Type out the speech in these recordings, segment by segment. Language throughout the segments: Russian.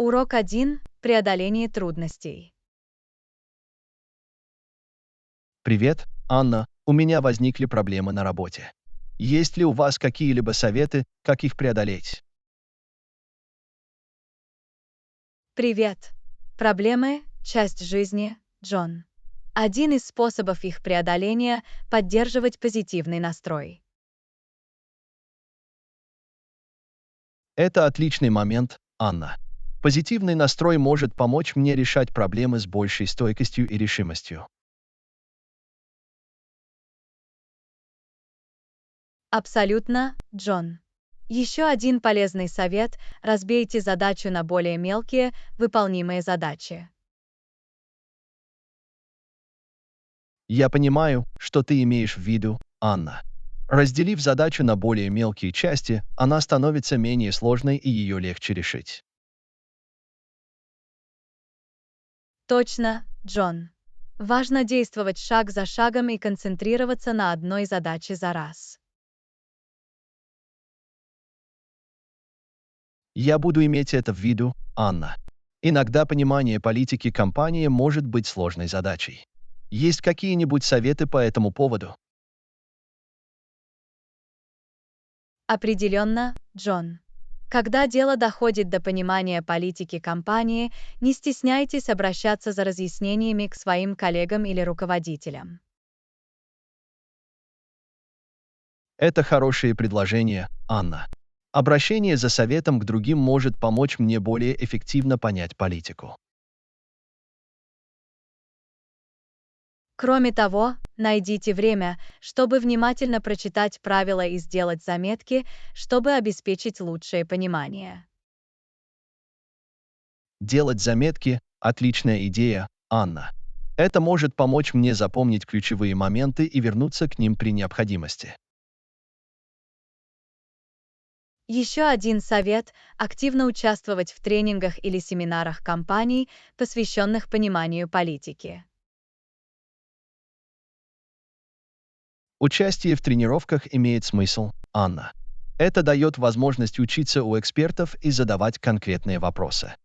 Урок 1. Преодоление трудностей. Привет, Анна. У меня возникли проблемы на работе. Есть ли у вас какие-либо советы, как их преодолеть? Привет. Проблемы– часть жизни, Джон. Один из способов их преодоления– поддерживать позитивный настрой. Это отличный момент, Анна. Позитивный настрой может помочь мне решать проблемы с большей стойкостью и решимостью. Абсолютно, Джон. Еще один полезный совет– разбейте задачу на более мелкие, выполнимые задачи. Я понимаю, что ты имеешь в виду, Анна. Разделив задачу на более мелкие части, она становится менее сложной и ее легче решить. Точно, Джон. Важно действовать шаг за шагом и концентрироваться на одной задаче за раз. Я буду иметь это в виду, Анна. Иногда понимание политики компании может быть сложной задачей. Есть какие-нибудь советы по этому поводу? Определенно, Джон. Когда дело доходит до понимания политики компании, не стесняйтесь обращаться за разъяснениями к своим коллегам или руководителям. Это хорошее предложение, Анна. Обращение за советом к другим может помочь мне более эффективно понять политику. Кроме того, найдите время, чтобы внимательно прочитать правила и сделать заметки, чтобы обеспечить лучшее понимание. Делать заметки– отличная идея, Анна. Это может помочь мне запомнить ключевые моменты и вернуться к ним при необходимости. Еще один совет– активно участвовать в тренингах или семинарах компаний, посвященных пониманию политики. Участие в тренировках имеет смысл, Анна. Это дает возможность учиться у экспертов и задавать конкретные вопросы.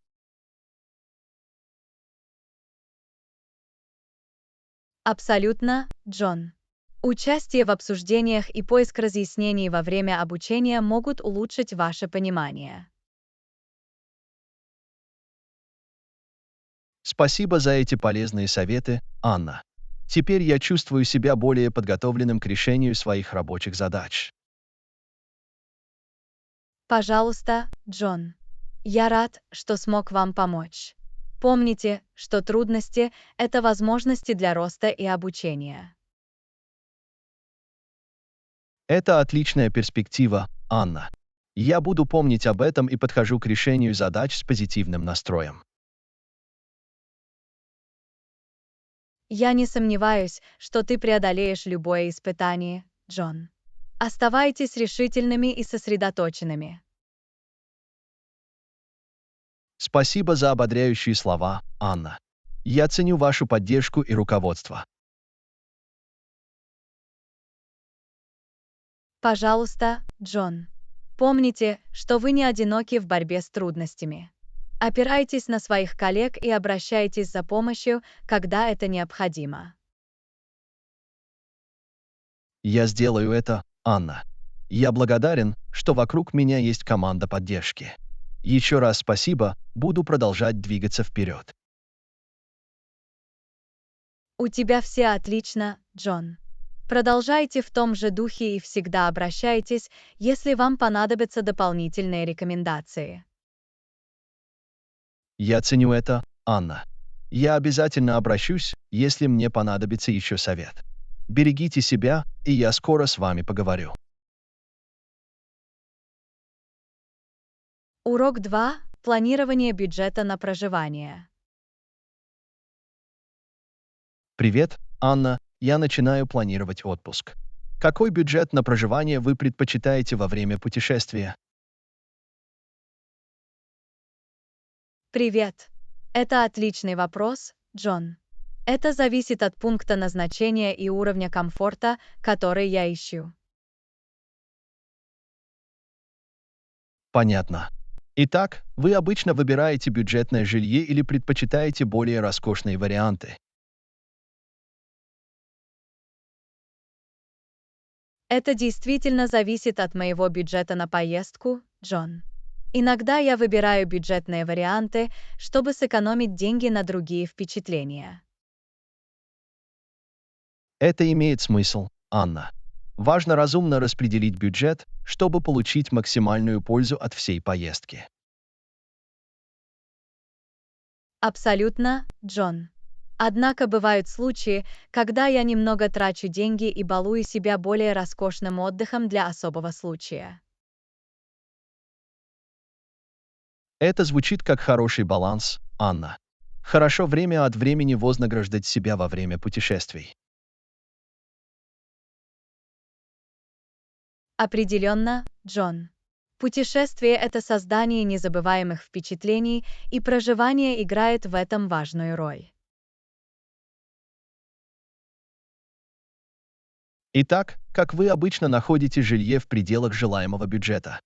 Абсолютно, Джон. Участие в обсуждениях и поиск разъяснений во время обучения могут улучшить ваше понимание. Спасибо за эти полезные советы, Анна. Теперь я чувствую себя более подготовленным к решению своих рабочих задач. Пожалуйста, Джон. Я рад, что смог вам помочь. Помните, что трудности– это возможности для роста и обучения. Это отличная перспектива, Анна. Я буду помнить об этом и подхожу к решению задач с позитивным настроем. Я не сомневаюсь, что ты преодолеешь любое испытание, Джон. Оставайтесь решительными и сосредоточенными. Спасибо за ободряющие слова, Анна. Я ценю вашу поддержку и руководство. Пожалуйста, Джон. Помните, что вы не одиноки в борьбе с трудностями. Опирайтесь на своих коллег и обращайтесь за помощью, когда это необходимо. Я сделаю это, Анна. Я благодарен, что вокруг меня есть команда поддержки. Еще раз спасибо, буду продолжать двигаться вперед. У тебя все отлично, Джон. Продолжайте в том же духе и всегда обращайтесь, если вам понадобятся дополнительные рекомендации. Я ценю это, Анна. Я обязательно обращусь, если мне понадобится еще совет. Берегите себя, и я скоро с вами поговорю. Урок 2. Планирование бюджета на проживание. Привет, Анна. Я начинаю планировать отпуск. Какой бюджет на проживание вы предпочитаете во время путешествия? Привет. Это отличный вопрос, Джон. Это зависит от пункта назначения и уровня комфорта, который я ищу. Понятно. Итак, вы обычно выбираете бюджетное жилье или предпочитаете более роскошные варианты. Это действительно зависит от моего бюджета на поездку, Джон. Иногда я выбираю бюджетные варианты, чтобы сэкономить деньги на другие впечатления. Это имеет смысл, Анна. Важно разумно распределить бюджет, чтобы получить максимальную пользу от всей поездки. Абсолютно, Джон. Однако бывают случаи, когда я немного трачу деньги и балую себя более роскошным отдыхом для особого случая. Это звучит как хороший баланс, Анна. Хорошо время от времени вознаграждать себя во время путешествий. Определенно, Джон. Путешествие — это создание незабываемых впечатлений, и проживание играет в этом важную роль. Итак, как вы обычно находите жилье в пределах желаемого бюджета?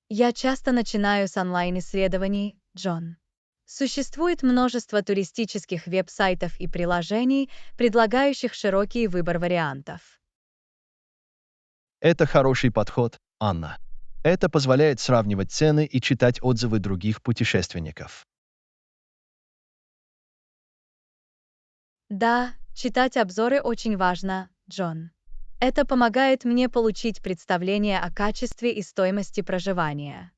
Я часто начинаю с онлайн-исследований, Джон. Существует множество туристических веб-сайтов и приложений, предлагающих широкий выбор вариантов. Это хороший подход, Анна. Это позволяет сравнивать цены и читать отзывы других путешественников. Да, читать обзоры очень важно, Джон. Это помогает мне получить представление о качестве и стоимости проживания.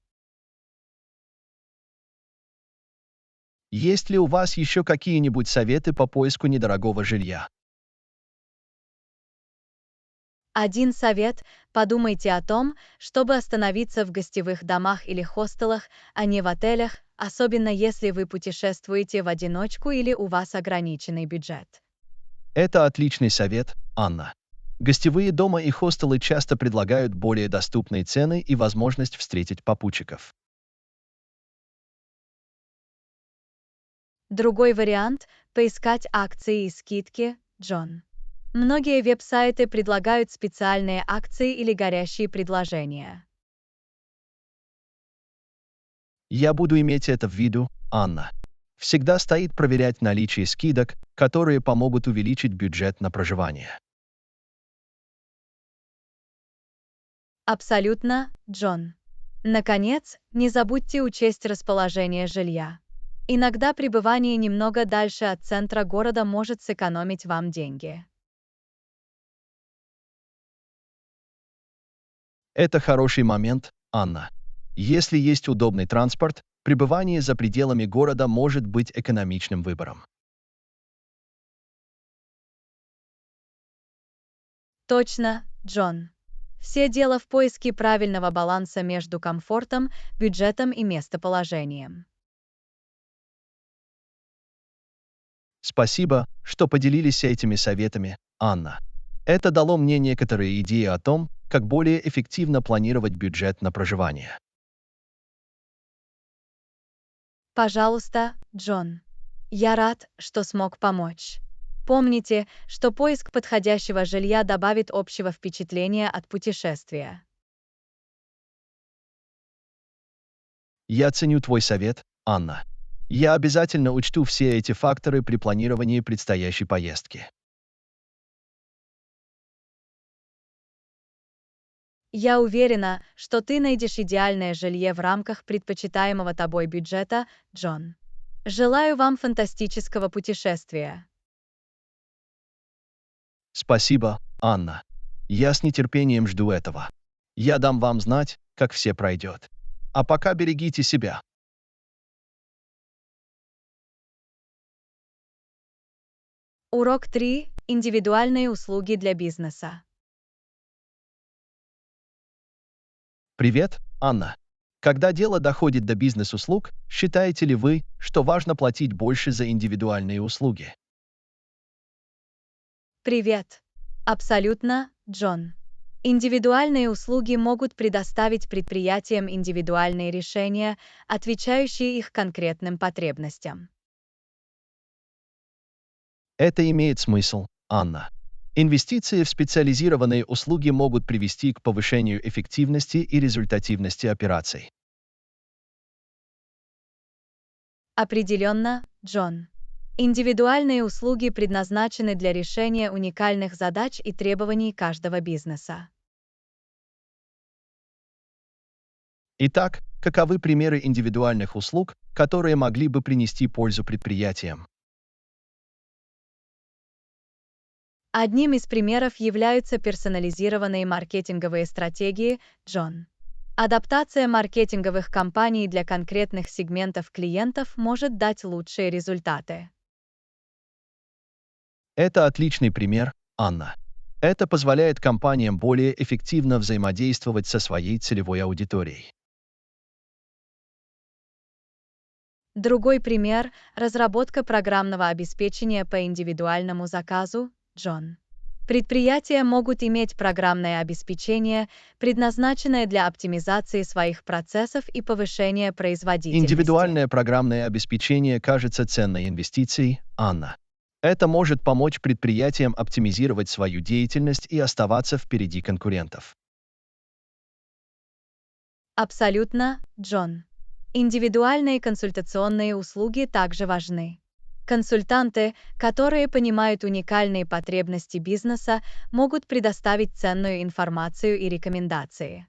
Есть ли у вас еще какие-нибудь советы по поиску недорогого жилья? Один совет — подумайте о том, чтобы остановиться в гостевых домах или хостелах, а не в отелях, особенно если вы путешествуете в одиночку или у вас ограниченный бюджет. Это отличный совет, Анна. Гостевые дома и хостелы часто предлагают более доступные цены и возможность встретить попутчиков. Другой вариант — поискать акции и скидки, Джон. Многие веб-сайты предлагают специальные акции или горящие предложения. Я буду иметь это в виду, Анна. Всегда стоит проверять наличие скидок, которые помогут увеличить бюджет на проживание. Абсолютно, Джон. Наконец, не забудьте учесть расположение жилья. Иногда пребывание немного дальше от центра города может сэкономить вам деньги. Это хороший момент, Анна. Если есть удобный транспорт, пребывание за пределами города может быть экономичным выбором. Точно, Джон. Все дело в поиске правильного баланса между комфортом, бюджетом и местоположением. Спасибо, что поделились этими советами, Анна. Это дало мне некоторые идеи о том, как более эффективно планировать бюджет на проживание. Пожалуйста, Джон. Я рад, что смог помочь. Помните, что поиск подходящего жилья добавит общего впечатления от путешествия. Я ценю твой совет, Анна. Я обязательно учту все эти факторы при планировании предстоящей поездки. Я уверена, что ты найдешь идеальное жилье в рамках предпочитаемого тобой бюджета, Джон. Желаю вам фантастического путешествия. Спасибо, Анна. Я с нетерпением жду этого. Я дам вам знать, как все пройдет. А пока берегите себя. Урок 3. Индивидуальные услуги для бизнеса. Привет, Анна. Когда дело доходит до бизнес-услуг, считаете ли вы, что важно платить больше за индивидуальные услуги? Привет. Абсолютно, Джон. Индивидуальные услуги могут предоставить предприятиям индивидуальные решения, отвечающие их конкретным потребностям. Это имеет смысл, Анна. Инвестиции в специализированные услуги могут привести к повышению эффективности и результативности операций. Определенно, Джон. Индивидуальные услуги предназначены для решения уникальных задач и требований каждого бизнеса. Итак, каковы примеры индивидуальных услуг, которые могли бы принести пользу предприятиям? Одним из примеров являются персонализированные маркетинговые стратегии, Джон. Адаптация маркетинговых кампаний для конкретных сегментов клиентов может дать лучшие результаты. Это отличный пример, Анна. Это позволяет компаниям более эффективно взаимодействовать со своей целевой аудиторией. Другой пример — разработка программного обеспечения по индивидуальному заказу, Джон. Предприятия могут иметь программное обеспечение, предназначенное для оптимизации своих процессов и повышения производительности. Индивидуальное программное обеспечение кажется ценной инвестицией, Анна. Это может помочь предприятиям оптимизировать свою деятельность и оставаться впереди конкурентов. Абсолютно, Джон. Индивидуальные консультационные услуги также важны. Консультанты, которые понимают уникальные потребности бизнеса, могут предоставить ценную информацию и рекомендации.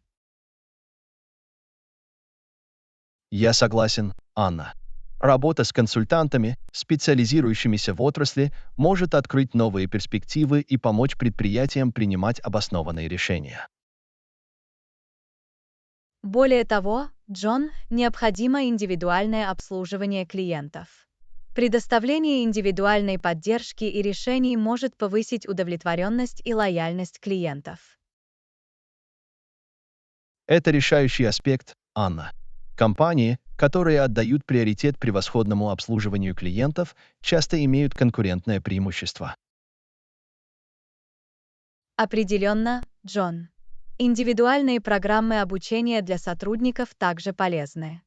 Я согласен, Анна. Работа с консультантами, специализирующимися в отрасли, может открыть новые перспективы и помочь предприятиям принимать обоснованные решения. Более того, Джон, необходимо индивидуальное обслуживание клиентов. Предоставление индивидуальной поддержки и решений может повысить удовлетворенность и лояльность клиентов. Это решающий аспект, Анна. Компании, которые отдают приоритет превосходному обслуживанию клиентов, часто имеют конкурентное преимущество. Определенно, Джон. Индивидуальные программы обучения для сотрудников также полезны.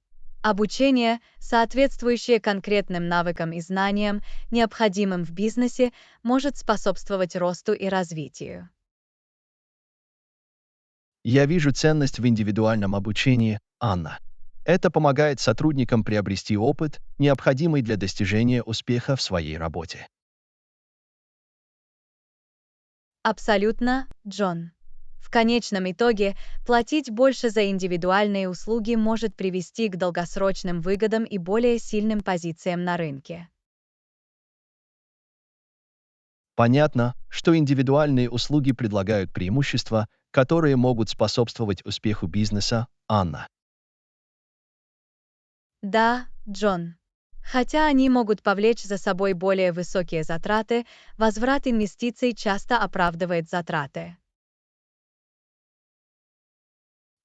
Обучение, соответствующее конкретным навыкам и знаниям, необходимым в бизнесе, может способствовать росту и развитию. Я вижу ценность в индивидуальном обучении, Анна. Это помогает сотрудникам приобрести опыт, необходимый для достижения успеха в своей работе. Абсолютно, Джон. В конечном итоге, платить больше за индивидуальные услуги может привести к долгосрочным выгодам и более сильным позициям на рынке. Понятно, что индивидуальные услуги предлагают преимущества, которые могут способствовать успеху бизнеса, Анна. Да, Джон. Хотя они могут повлечь за собой более высокие затраты, возврат инвестиций часто оправдывает затраты.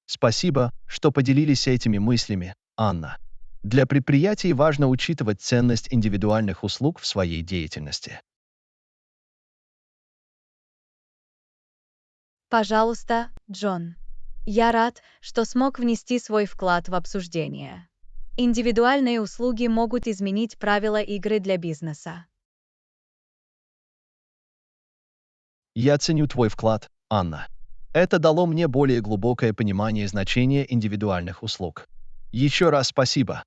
Спасибо, что поделились этими мыслями, Анна. Для предприятий важно учитывать ценность индивидуальных услуг в своей деятельности. Пожалуйста, Джон. Я рад, что смог внести свой вклад в обсуждение. Индивидуальные услуги могут изменить правила игры для бизнеса. Я ценю твой вклад, Анна. Это дало мне более глубокое понимание значения индивидуальных услуг. Еще раз спасибо.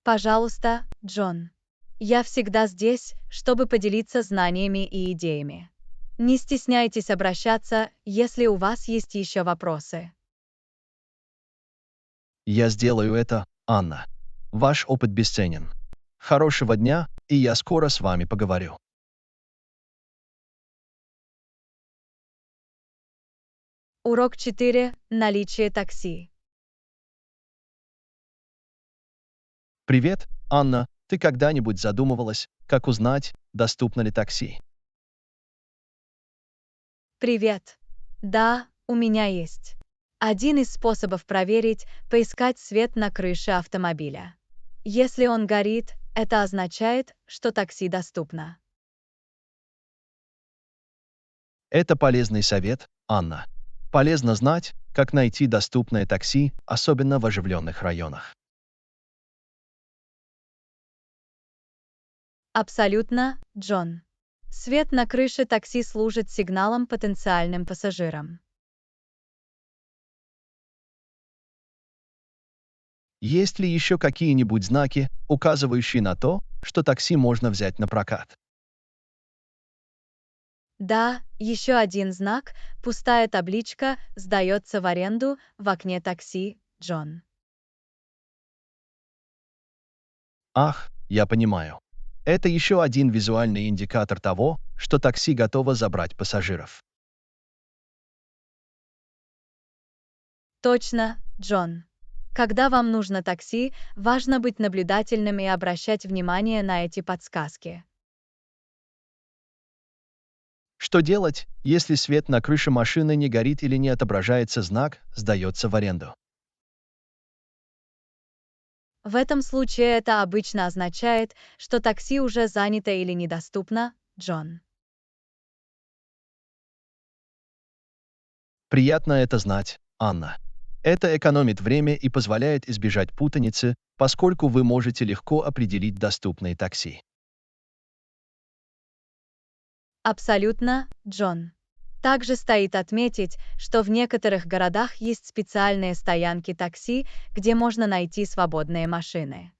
Пожалуйста, Джон. Я всегда здесь, чтобы поделиться знаниями и идеями. Не стесняйтесь обращаться, если у вас есть еще вопросы. Я сделаю это, Анна. Ваш опыт бесценен. Хорошего дня, и я скоро с вами поговорю. Урок 4. Наличие такси. Привет, Анна. Ты когда-нибудь задумывалась, как узнать, доступно ли такси? Привет. Да, у меня есть. Один из способов проверить — поискать свет на крыше автомобиля. Если он горит, это означает, что такси доступно. Это полезный совет, Анна. Полезно знать, как найти доступное такси, особенно в оживленных районах. Абсолютно, Джон. Свет на крыше такси служит сигналом потенциальным пассажирам. Есть ли еще какие-нибудь знаки, указывающие на то, что такси можно взять на прокат? Да, еще один знак, пустая табличка «Сдается в аренду» в окне такси, Джон. Ах, я понимаю. Это еще один визуальный индикатор того, что такси готово забрать пассажиров. Точно, Джон. Когда вам нужно такси, важно быть наблюдательным и обращать внимание на эти подсказки. Что делать, если свет на крыше машины не горит или не отображается знак «Сдается в аренду»? В этом случае это обычно означает, что такси уже занято или недоступно, Джон. Приятно это знать, Анна. Это экономит время и позволяет избежать путаницы, поскольку вы можете легко определить доступные такси. Абсолютно, Джон. Также стоит отметить, что в некоторых городах есть специальные стоянки такси, где можно найти свободные машины.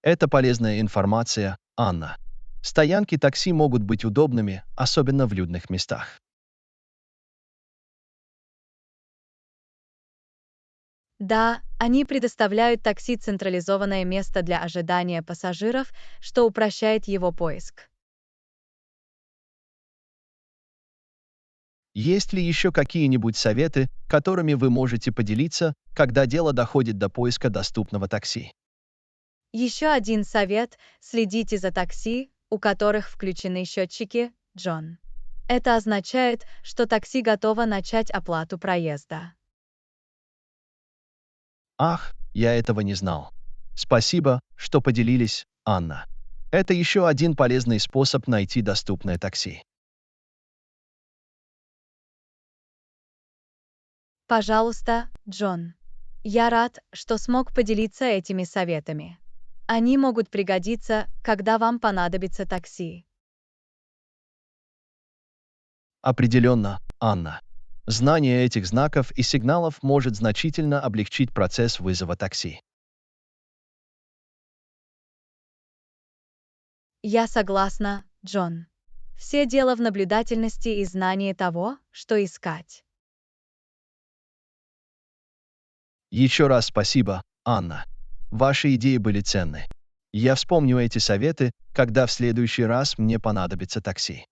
Это полезная информация, Анна. Стоянки такси могут быть удобными, особенно в людных местах. Да, они предоставляют такси централизованное место для ожидания пассажиров, что упрощает его поиск. Есть ли еще какие-нибудь советы, которыми вы можете поделиться, когда дело доходит до поиска доступного такси? Еще один совет – следите за такси, у которых включены счетчики, Джон. Это означает, что такси готово начать оплату проезда. Ах, я этого не знал. Спасибо, что поделились, Анна. Это еще один полезный способ найти доступное такси. Пожалуйста, Джон. Я рад, что смог поделиться этими советами. Они могут пригодиться, когда вам понадобится такси. Определенно, Анна. Знание этих знаков и сигналов может значительно облегчить процесс вызова такси. Я согласна, Джон. Все дело в наблюдательности и знании того, что искать. Еще раз спасибо, Анна. Ваши идеи были ценны. Я вспомню эти советы, когда в следующий раз мне понадобится такси.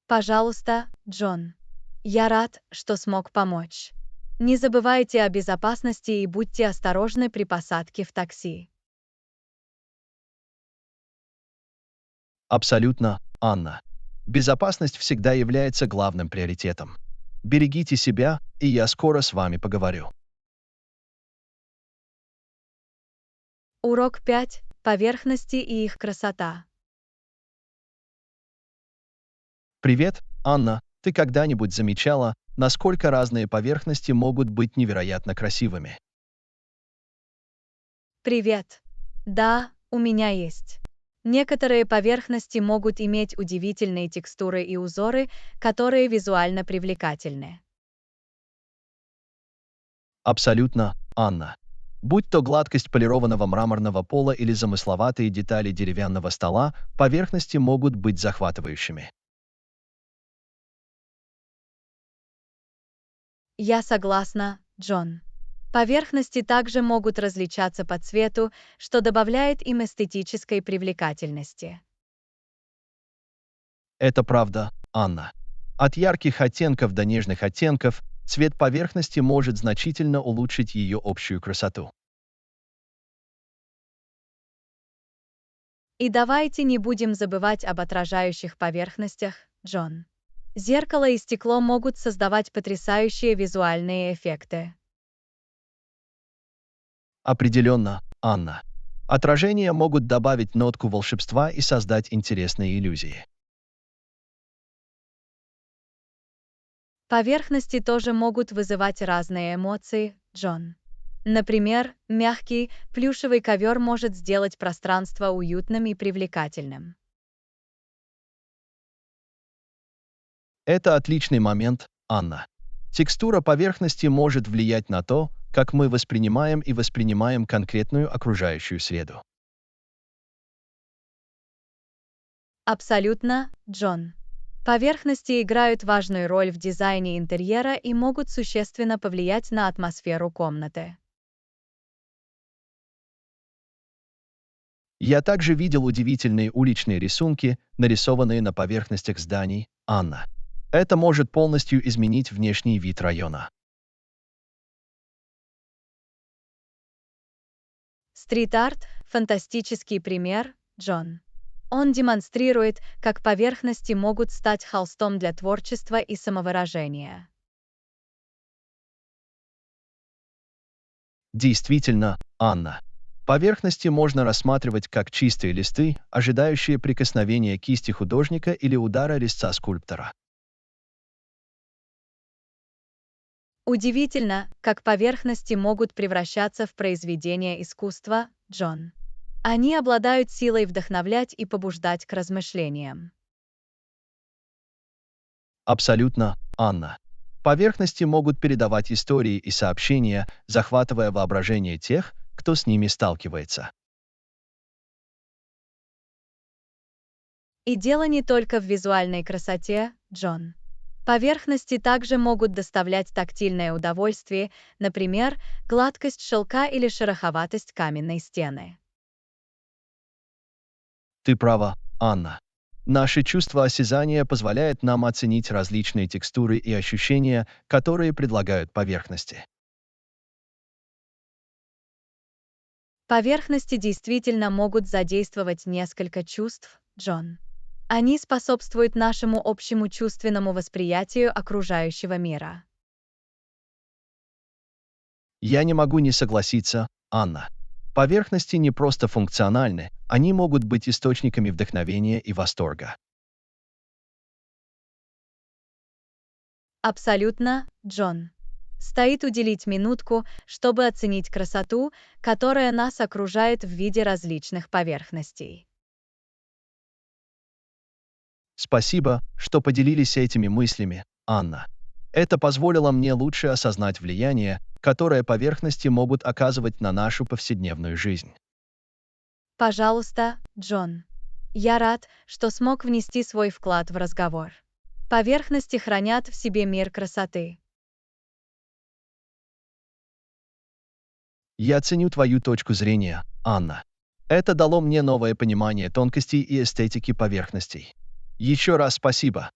Пожалуйста, Джон. Я рад, что смог помочь. Не забывайте о безопасности и будьте осторожны при посадке в такси. Абсолютно, Анна. Безопасность всегда является главным приоритетом. Берегите себя, и я скоро с вами поговорю. Урок 5. Поверхности и их красота. Привет, Анна. Ты когда-нибудь замечала, насколько разные поверхности могут быть невероятно красивыми? Привет. Да, у меня есть. Некоторые поверхности могут иметь удивительные текстуры и узоры, которые визуально привлекательны. Абсолютно, Анна. Будь то гладкость полированного мраморного пола или замысловатые детали деревянного стола, поверхности могут быть захватывающими. Я согласна, Джон. Поверхности также могут различаться по цвету, что добавляет им эстетической привлекательности. Это правда, Анна. От ярких оттенков до нежных оттенков цвет поверхности может значительно улучшить ее общую красоту. И давайте не будем забывать об отражающих поверхностях, Джон. Зеркало и стекло могут создавать потрясающие визуальные эффекты. Определенно, Анна. Отражения могут добавить нотку волшебства и создать интересные иллюзии. Поверхности тоже могут вызывать разные эмоции, Джон. Например, мягкий, плюшевый ковер может сделать пространство уютным и привлекательным. Это отличный момент, Анна. Текстура поверхности может влиять на то, как мы воспринимаем конкретную окружающую среду. Абсолютно, Джон. Поверхности играют важную роль в дизайне интерьера и могут существенно повлиять на атмосферу комнаты. Я также видел удивительные уличные рисунки, нарисованные на поверхностях зданий, Анна. Это может полностью изменить внешний вид района. Стрит-арт– фантастический пример, Джон. Он демонстрирует, как поверхности могут стать холстом для творчества и самовыражения. Действительно, Анна. Поверхности можно рассматривать как чистые листы, ожидающие прикосновения кисти художника или удара резца скульптора. Удивительно, как поверхности могут превращаться в произведения искусства, Джон. Они обладают силой вдохновлять и побуждать к размышлениям. Абсолютно, Анна. Поверхности могут передавать истории и сообщения, захватывая воображение тех, кто с ними сталкивается. И дело не только в визуальной красоте, Джон. Поверхности также могут доставлять тактильное удовольствие, например, гладкость шелка или шероховатость каменной стены. Ты права, Анна. Наше чувство осязания позволяет нам оценить различные текстуры и ощущения, которые предлагают поверхности. Поверхности действительно могут задействовать несколько чувств, Джон. Они способствуют нашему общему чувственному восприятию окружающего мира. Я не могу не согласиться, Анна. Поверхности не просто функциональны, они могут быть источниками вдохновения и восторга. Абсолютно, Джон. Стоит уделить минутку, чтобы оценить красоту, которая нас окружает в виде различных поверхностей. Спасибо, что поделились этими мыслями, Анна. Это позволило мне лучше осознать влияние, которое поверхности могут оказывать на нашу повседневную жизнь. Пожалуйста, Джон. Я рад, что смог внести свой вклад в разговор. Поверхности хранят в себе мир красоты. Я ценю твою точку зрения, Анна. Это дало мне новое понимание тонкостей и эстетики поверхностей. Еще раз спасибо.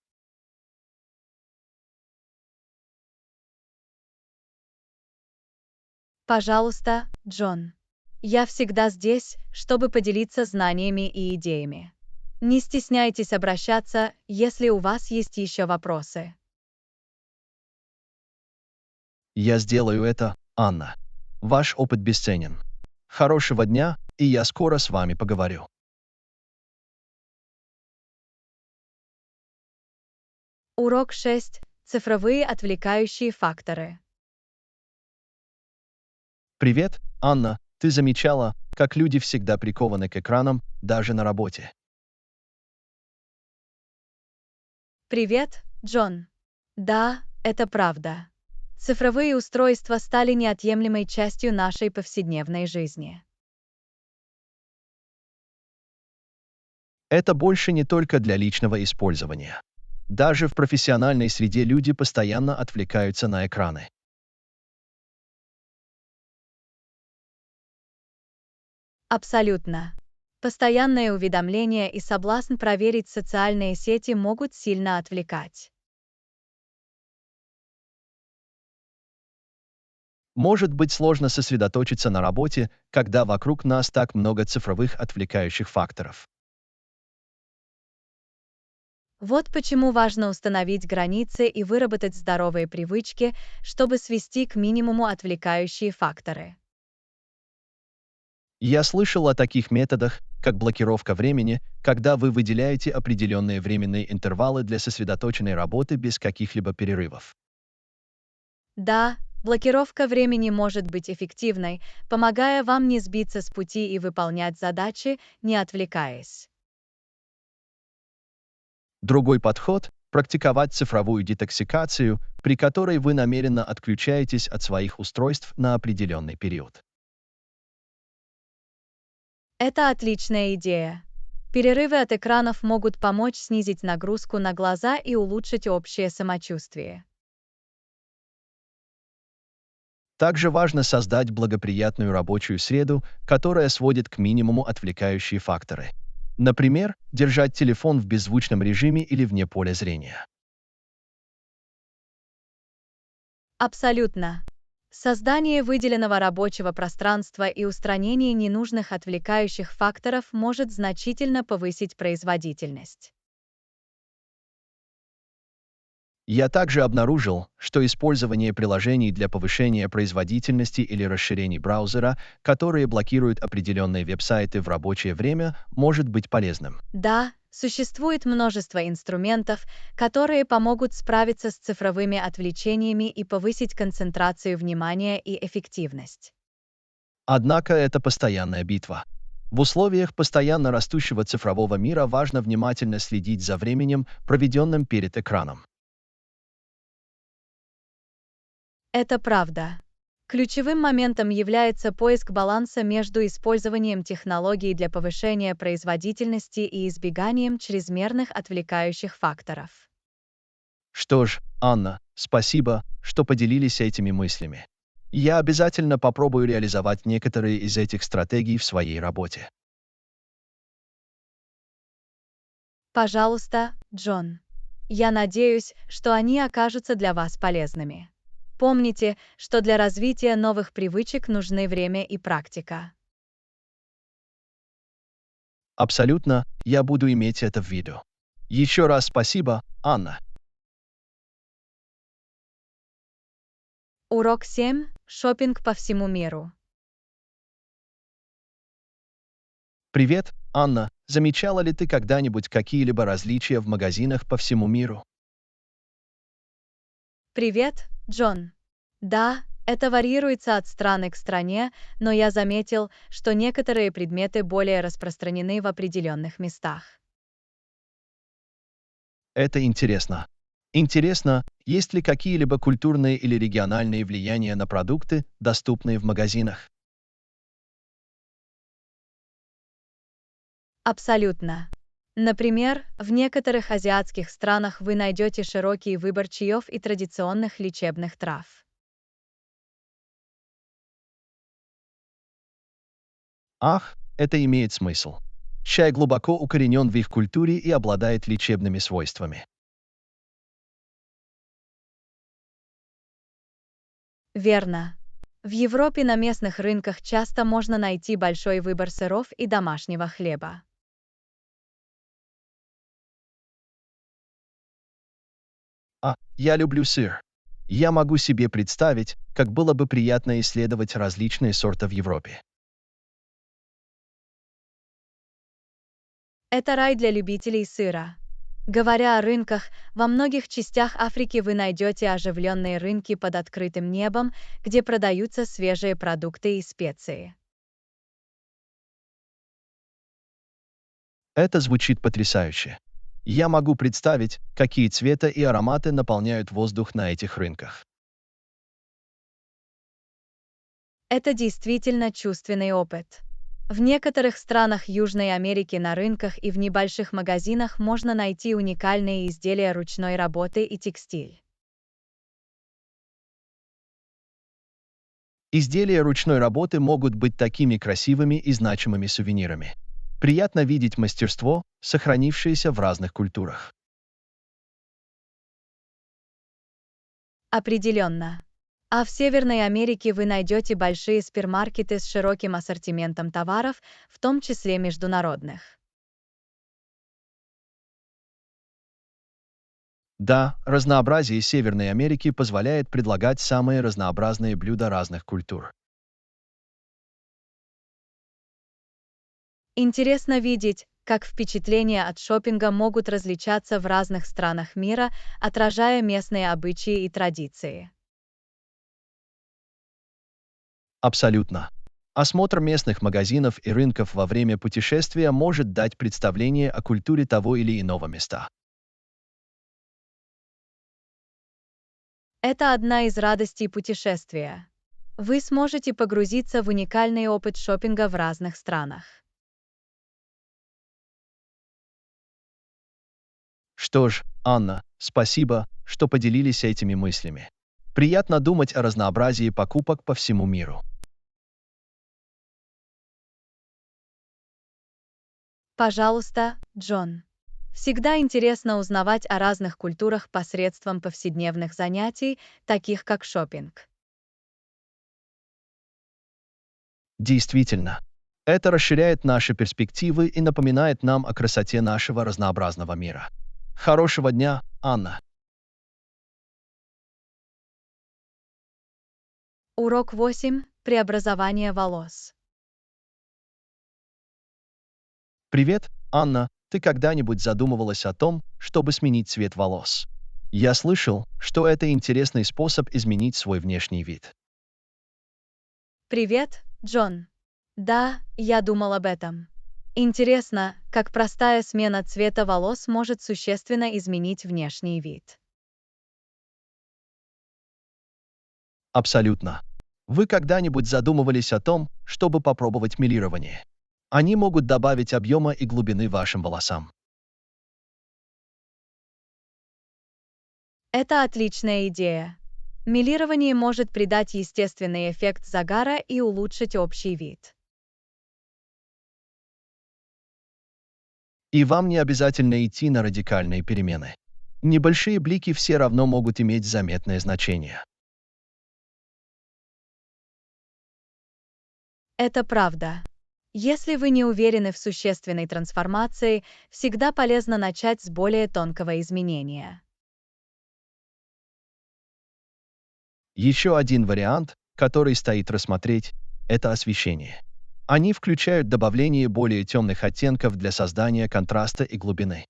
Пожалуйста, Джон. Я всегда здесь, чтобы поделиться знаниями и идеями. Не стесняйтесь обращаться, если у вас есть еще вопросы. Я сделаю это, Анна. Ваш опыт бесценен. Хорошего дня, и я скоро с вами поговорю. Урок 6. Цифровые отвлекающие факторы. Привет, Анна. Ты замечала, как люди всегда прикованы к экранам, даже на работе? Привет, Джон. Да, это правда. Цифровые устройства стали неотъемлемой частью нашей повседневной жизни. Это больше не только для личного использования. Даже в профессиональной среде люди постоянно отвлекаются на экраны. Абсолютно. Постоянные уведомления и соблазн проверить социальные сети могут сильно отвлекать. Может быть сложно сосредоточиться на работе, когда вокруг нас так много цифровых отвлекающих факторов. Вот почему важно установить границы и выработать здоровые привычки, чтобы свести к минимуму отвлекающие факторы. Я слышал о таких методах, как блокировка времени, когда вы выделяете определенные временные интервалы для сосредоточенной работы без каких-либо перерывов. Да, Блокировка времени может быть эффективной, помогая вам не сбиться с пути и выполнять задачи, не отвлекаясь. Другой подход — практиковать цифровую детоксикацию, при которой вы намеренно отключаетесь от своих устройств на определенный период. Это отличная идея. Перерывы от экранов могут помочь снизить нагрузку на глаза и улучшить общее самочувствие. Также важно создать благоприятную рабочую среду, которая сводит к минимуму отвлекающие факторы. Например, держать телефон в беззвучном режиме или вне поля зрения. Абсолютно. Создание выделенного рабочего пространства и устранение ненужных отвлекающих факторов может значительно повысить производительность. Я также обнаружил, что использование приложений для повышения производительности или расширений браузера, которые блокируют определенные веб-сайты в рабочее время, может быть полезным. Да, существует множество инструментов, которые помогут справиться с цифровыми отвлечениями и повысить концентрацию внимания и эффективность. Однако это постоянная битва. В условиях постоянно растущего цифрового мира важно внимательно следить за временем, проведенным перед экраном. Это правда. Ключевым моментом является поиск баланса между использованием технологий для повышения производительности и избеганием чрезмерных отвлекающих факторов. Что ж, Анна, спасибо, что поделились этими мыслями. Я обязательно попробую реализовать некоторые из этих стратегий в своей работе. Пожалуйста, Джон. Я надеюсь, что они окажутся для вас полезными. Помните, что для развития новых привычек нужны время и практика. Абсолютно, я буду иметь это в виду. Еще раз спасибо, Анна. Урок 7. Шопинг по всему миру. Привет, Анна. Замечала ли ты когда-нибудь какие-либо различия в магазинах по всему миру? Привет, Джон. Да, это варьируется от страны к стране, но я заметил, что некоторые предметы более распространены в определенных местах. Это интересно. Интересно, есть ли какие-либо культурные или региональные влияния на продукты, доступные в магазинах? Абсолютно. Например, в некоторых азиатских странах вы найдете широкий выбор чаев и традиционных лечебных трав. Ах, это имеет смысл. Чай глубоко укоренен в их культуре и обладает лечебными свойствами. Верно. В Европе на местных рынках часто можно найти большой выбор сыров и домашнего хлеба. Я люблю сыр. Я могу себе представить, как было бы приятно исследовать различные сорта в Европе. Это рай для любителей сыра. Говоря о рынках, во многих частях Африки вы найдете оживленные рынки под открытым небом, где продаются свежие продукты и специи. Это звучит потрясающе. Я могу представить, какие цвета и ароматы наполняют воздух на этих рынках. Это действительно чувственный опыт. В некоторых странах Южной Америки на рынках и в небольших магазинах можно найти уникальные изделия ручной работы и текстиль. Изделия ручной работы могут быть такими красивыми и значимыми сувенирами. Приятно видеть мастерство, сохранившееся в разных культурах. Определенно. А в Северной Америке вы найдете большие супермаркеты с широким ассортиментом товаров, в том числе международных. Да, разнообразие Северной Америки позволяет предлагать самые разнообразные блюда разных культур. Интересно видеть, как впечатления от шопинга могут различаться в разных странах мира, отражая местные обычаи и традиции. Абсолютно. Осмотр местных магазинов и рынков во время путешествия может дать представление о культуре того или иного места. Это одна из радостей путешествия. Вы сможете погрузиться в уникальный опыт шопинга в разных странах. Что ж, Анна, спасибо, что поделились этими мыслями. Приятно думать о разнообразии покупок по всему миру. Пожалуйста, Джон. Всегда интересно узнавать о разных культурах посредством повседневных занятий, таких как шопинг. Действительно, это расширяет наши перспективы и напоминает нам о красоте нашего разнообразного мира. Хорошего дня, Анна. Урок 8. Преобразование волос. Привет, Анна. Ты когда-нибудь задумывалась о том, чтобы сменить цвет волос? Я слышал, что это интересный способ изменить свой внешний вид. Привет, Джон. Да, я думал об этом. Интересно, как простая смена цвета волос может существенно изменить внешний вид. Абсолютно. Вы когда-нибудь задумывались о том, чтобы попробовать мелирование? Они могут добавить объема и глубины вашим волосам. Это отличная идея. Мелирование может придать естественный эффект загара и улучшить общий вид. И вам не обязательно идти на радикальные перемены. Небольшие блики все равно могут иметь заметное значение. Это правда. Если вы не уверены в существенной трансформации, всегда полезно начать с более тонкого изменения. Еще один вариант, который стоит рассмотреть, это освещение. Они включают добавление более темных оттенков для создания контраста и глубины.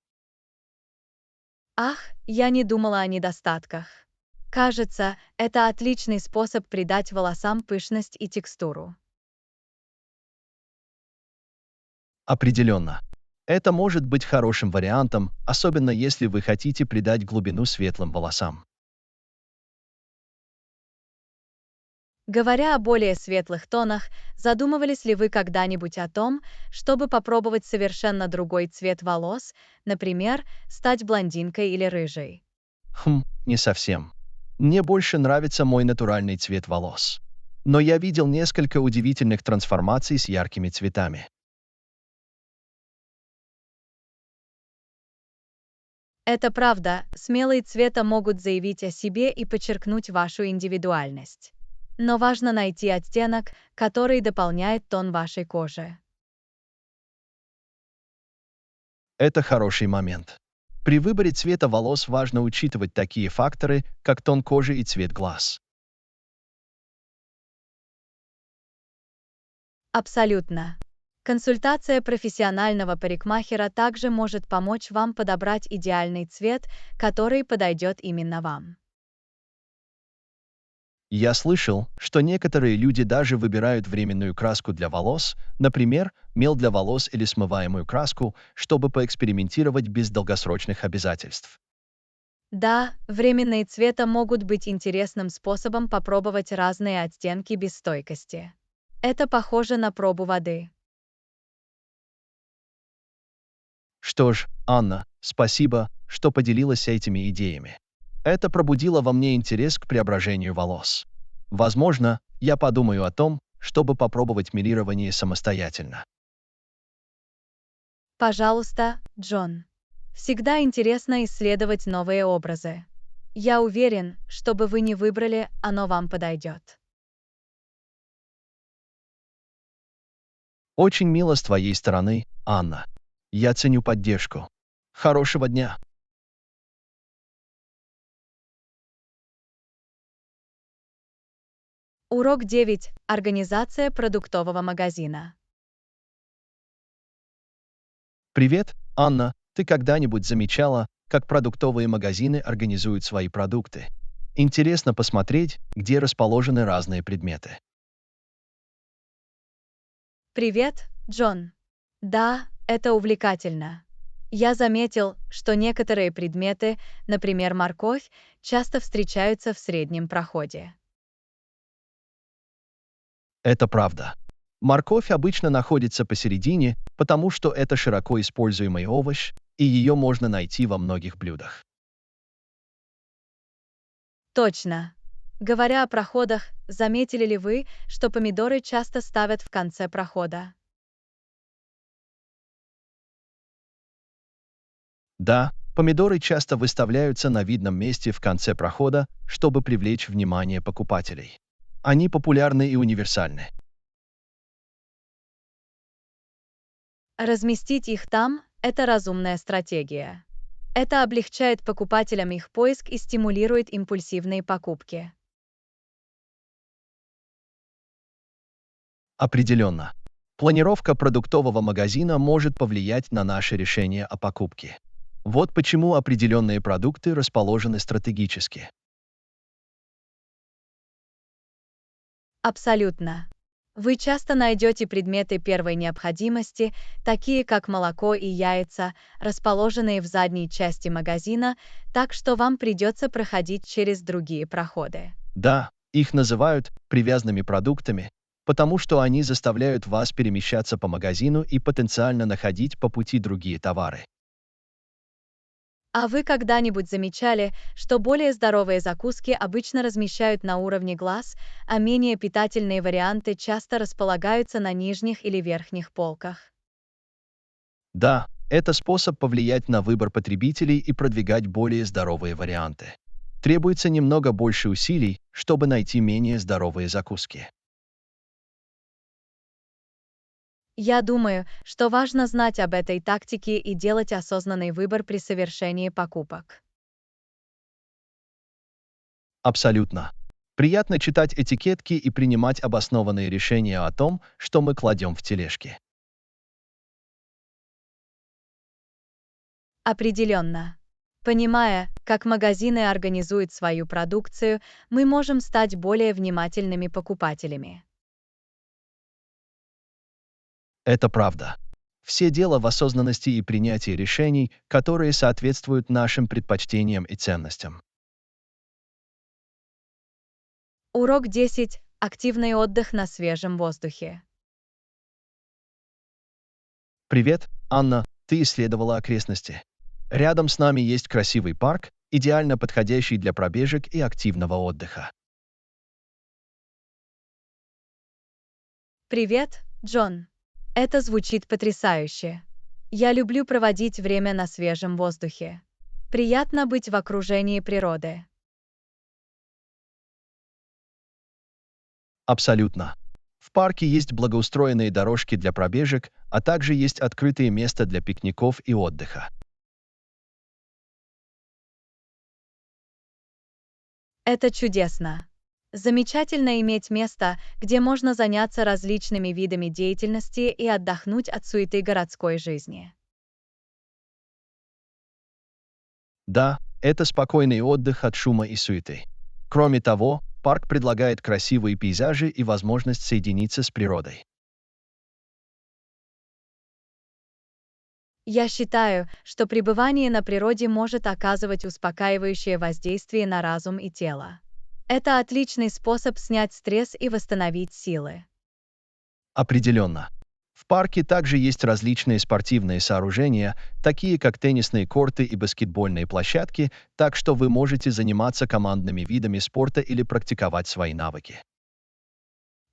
Ах, я не думала о недостатках. Кажется, это отличный способ придать волосам пышность и текстуру. Определенно. Это может быть хорошим вариантом, особенно если вы хотите придать глубину светлым волосам. Говоря о более светлых тонах, задумывались ли вы когда-нибудь о том, чтобы попробовать совершенно другой цвет волос, например, стать блондинкой или рыжей? Не совсем. Мне больше нравится мой натуральный цвет волос. Но я видел несколько удивительных трансформаций с яркими цветами. Это правда, смелые цвета могут заявить о себе и подчеркнуть вашу индивидуальность. Но важно найти оттенок, который дополняет тон вашей кожи. Это хороший момент. При выборе цвета волос важно учитывать такие факторы, как тон кожи и цвет глаз. Абсолютно. Консультация профессионального парикмахера также может помочь вам подобрать идеальный цвет, который подойдет именно вам. Я слышал, что некоторые люди даже выбирают временную краску для волос, например, мел для волос или смываемую краску, чтобы поэкспериментировать без долгосрочных обязательств. Да, временные цвета могут быть интересным способом попробовать разные оттенки без стойкости. Это похоже на пробу воды. Что ж, Анна, спасибо, что поделилась этими идеями. Это пробудило во мне интерес к преображению волос. Возможно, я подумаю о том, чтобы попробовать мелирование самостоятельно. Пожалуйста, Джон. Всегда интересно исследовать новые образы. Я уверен, что бы вы ни выбрали, оно вам подойдет. Очень мило с твоей стороны, Анна. Я ценю поддержку. Хорошего дня. Урок 9. Организация продуктового магазина. Привет, Анна. Ты когда-нибудь замечала, как продуктовые магазины организуют свои продукты? Интересно посмотреть, где расположены разные предметы. Привет, Джон. Да, это увлекательно. Я заметил, что некоторые предметы, например, морковь, часто встречаются в среднем проходе. Это правда. Морковь обычно находится посередине, потому что это широко используемый овощ, и ее можно найти во многих блюдах. Точно. Говоря о проходах, заметили ли вы, что помидоры часто ставят в конце прохода? Да, помидоры часто выставляются на видном месте в конце прохода, чтобы привлечь внимание покупателей. Они популярны и универсальны. Разместить их там– это разумная стратегия. Это облегчает покупателям их поиск и стимулирует импульсивные покупки. Определенно. Планировка продуктового магазина может повлиять на наше решение о покупке. Вот почему определенные продукты расположены стратегически. Абсолютно. Вы часто найдете предметы первой необходимости, такие как молоко и яйца, расположенные в задней части магазина, так что вам придется проходить через другие проходы. Да, их называют привязанными продуктами, потому что они заставляют вас перемещаться по магазину и потенциально находить по пути другие товары. А вы когда-нибудь замечали, что более здоровые закуски обычно размещают на уровне глаз, а менее питательные варианты часто располагаются на нижних или верхних полках? Да, это способ повлиять на выбор потребителей и продвигать более здоровые варианты. Требуется немного больше усилий, чтобы найти менее здоровые закуски. Я думаю, что важно знать об этой тактике и делать осознанный выбор при совершении покупок. Абсолютно. Приятно читать этикетки и принимать обоснованные решения о том, что мы кладем в тележки. Определенно. Понимая, как магазины организуют свою продукцию, мы можем стать более внимательными покупателями. Это правда. Все дело в осознанности и принятии решений, которые соответствуют нашим предпочтениям и ценностям. Урок 10. Активный отдых на свежем воздухе. Привет, Анна, ты исследовала окрестности. Рядом с нами есть красивый парк, идеально подходящий для пробежек и активного отдыха. Привет, Джон. Это звучит потрясающе. Я люблю проводить время на свежем воздухе. Приятно быть в окружении природы. Абсолютно. В парке есть благоустроенные дорожки для пробежек, а также есть открытые места для пикников и отдыха. Это чудесно. Замечательно иметь место, где можно заняться различными видами деятельности и отдохнуть от суеты городской жизни. Да, это спокойный отдых от шума и суеты. Кроме того, парк предлагает красивые пейзажи и возможность соединиться с природой. Я считаю, что пребывание на природе может оказывать успокаивающее воздействие на разум и тело. Это отличный способ снять стресс и восстановить силы. Определенно. В парке также есть различные спортивные сооружения, такие как теннисные корты и баскетбольные площадки, так что вы можете заниматься командными видами спорта или практиковать свои навыки.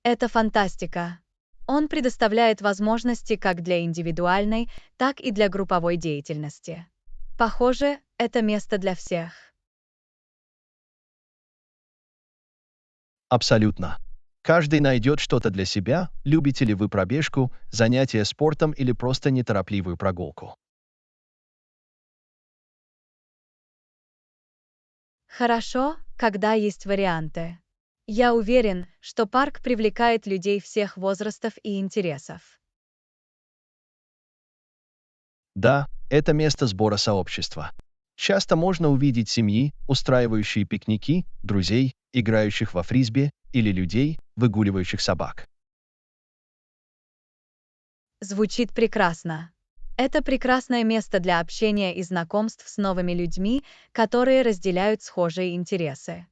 Это фантастика. Он предоставляет возможности как для индивидуальной, так и для групповой деятельности. Похоже, это место для всех. Абсолютно. Каждый найдет что-то для себя, любите ли вы пробежку, занятия спортом или просто неторопливую прогулку. Хорошо, когда есть варианты. Я уверен, что парк привлекает людей всех возрастов и интересов. Да, это место сбора сообщества. Часто можно увидеть семьи, устраивающие пикники, друзей, играющих во фрисби, или людей, выгуливающих собак. Звучит прекрасно. Это прекрасное место для общения и знакомств с новыми людьми, которые разделяют схожие интересы.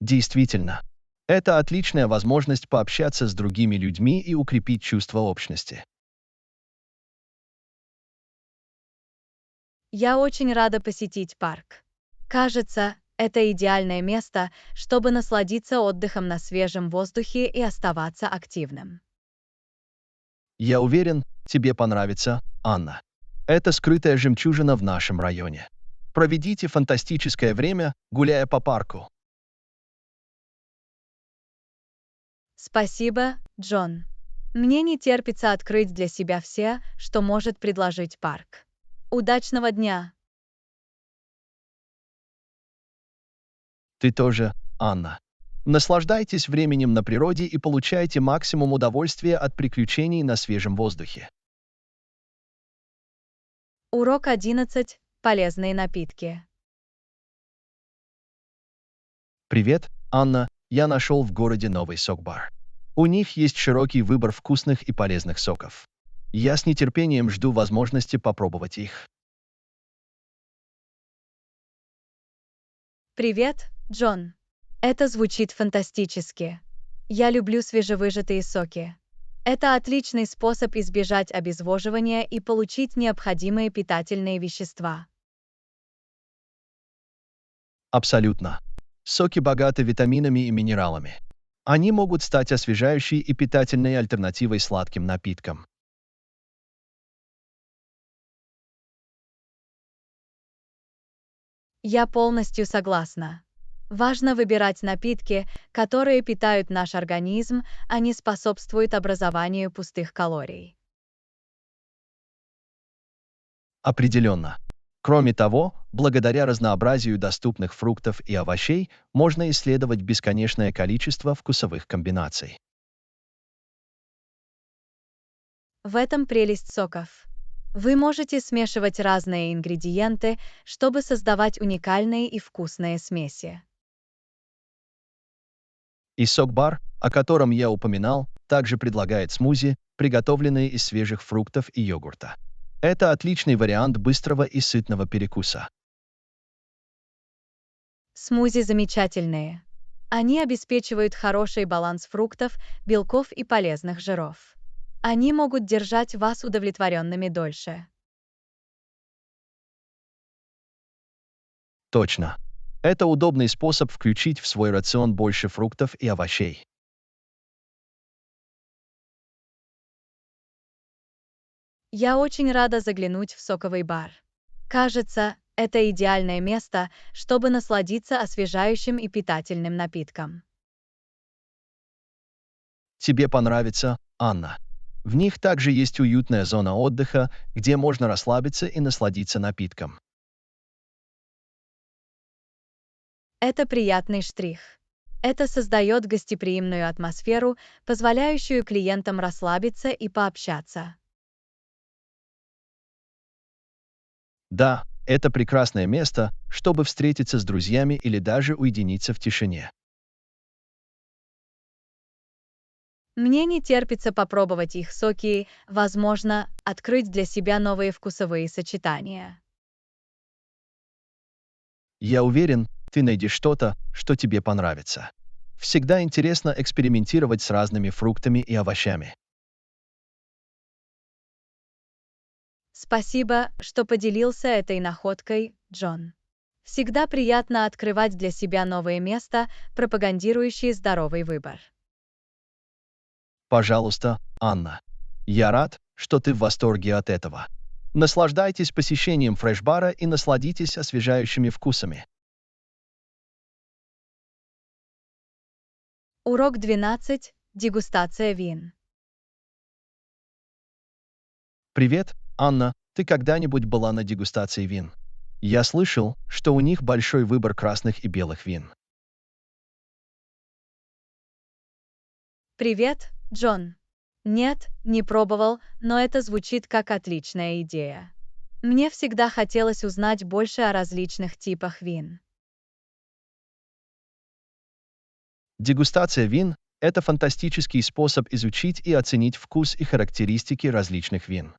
Действительно, это отличная возможность пообщаться с другими людьми и укрепить чувство общности. Я очень рада посетить парк. Кажется, это идеальное место, чтобы насладиться отдыхом на свежем воздухе и оставаться активным. Я уверен, тебе понравится, Анна. Это скрытая жемчужина в нашем районе. Проведите фантастическое время, гуляя по парку. Спасибо, Джон. Мне не терпится открыть для себя все, что может предложить парк. Удачного дня! Ты тоже, Анна. Наслаждайтесь временем на природе и получайте максимум удовольствия от приключений на свежем воздухе. Урок 11. Полезные напитки. Привет, Анна. Я нашел в городе новый сок-бар. У них есть широкий выбор вкусных и полезных соков. Я с нетерпением жду возможности попробовать их. Привет, Джон. Это звучит фантастически. Я люблю свежевыжатые соки. Это отличный способ избежать обезвоживания и получить необходимые питательные вещества. Абсолютно. Соки богаты витаминами и минералами. Они могут стать освежающей и питательной альтернативой сладким напиткам. Я полностью согласна. Важно выбирать напитки, которые питают наш организм, а не способствуют образованию пустых калорий. Определенно. Кроме того, благодаря разнообразию доступных фруктов и овощей можно исследовать бесконечное количество вкусовых комбинаций. В этом прелесть соков. Вы можете смешивать разные ингредиенты, чтобы создавать уникальные и вкусные смеси. И сок-бар, о котором я упоминал, также предлагает смузи, приготовленные из свежих фруктов и йогурта. Это отличный вариант быстрого и сытного перекуса. Смузи замечательные. Они обеспечивают хороший баланс фруктов, белков и полезных жиров. Они могут держать вас удовлетворенными дольше. Точно. Это удобный способ включить в свой рацион больше фруктов и овощей. Я очень рада заглянуть в соковый бар. Кажется, это идеальное место, чтобы насладиться освежающим и питательным напитком. Тебе понравится, Анна. В них также есть уютная зона отдыха, где можно расслабиться и насладиться напитком. Это приятный штрих. Это создает гостеприимную атмосферу, позволяющую клиентам расслабиться и пообщаться. Да, это прекрасное место, чтобы встретиться с друзьями или даже уединиться в тишине. Мне не терпится попробовать их соки, возможно, открыть для себя новые вкусовые сочетания. Я уверен, ты найдешь что-то, что тебе понравится. Всегда интересно экспериментировать с разными фруктами и овощами. Спасибо, что поделился этой находкой, Джон. Всегда приятно открывать для себя новые места, пропагандирующие здоровый выбор. Пожалуйста, Анна. Я рад, что ты в восторге от этого. Наслаждайтесь посещением фреш-бара и насладитесь освежающими вкусами. Урок 12. Дегустация вин. Привет, Анна. Ты когда-нибудь была на дегустации вин? Я слышал, что у них большой выбор красных и белых вин. Привет, Джон. Нет, не пробовал, но это звучит как отличная идея. Мне всегда хотелось узнать больше о различных типах вин. Дегустация вин Это фантастический способ изучить и оценить вкус и характеристики различных вин.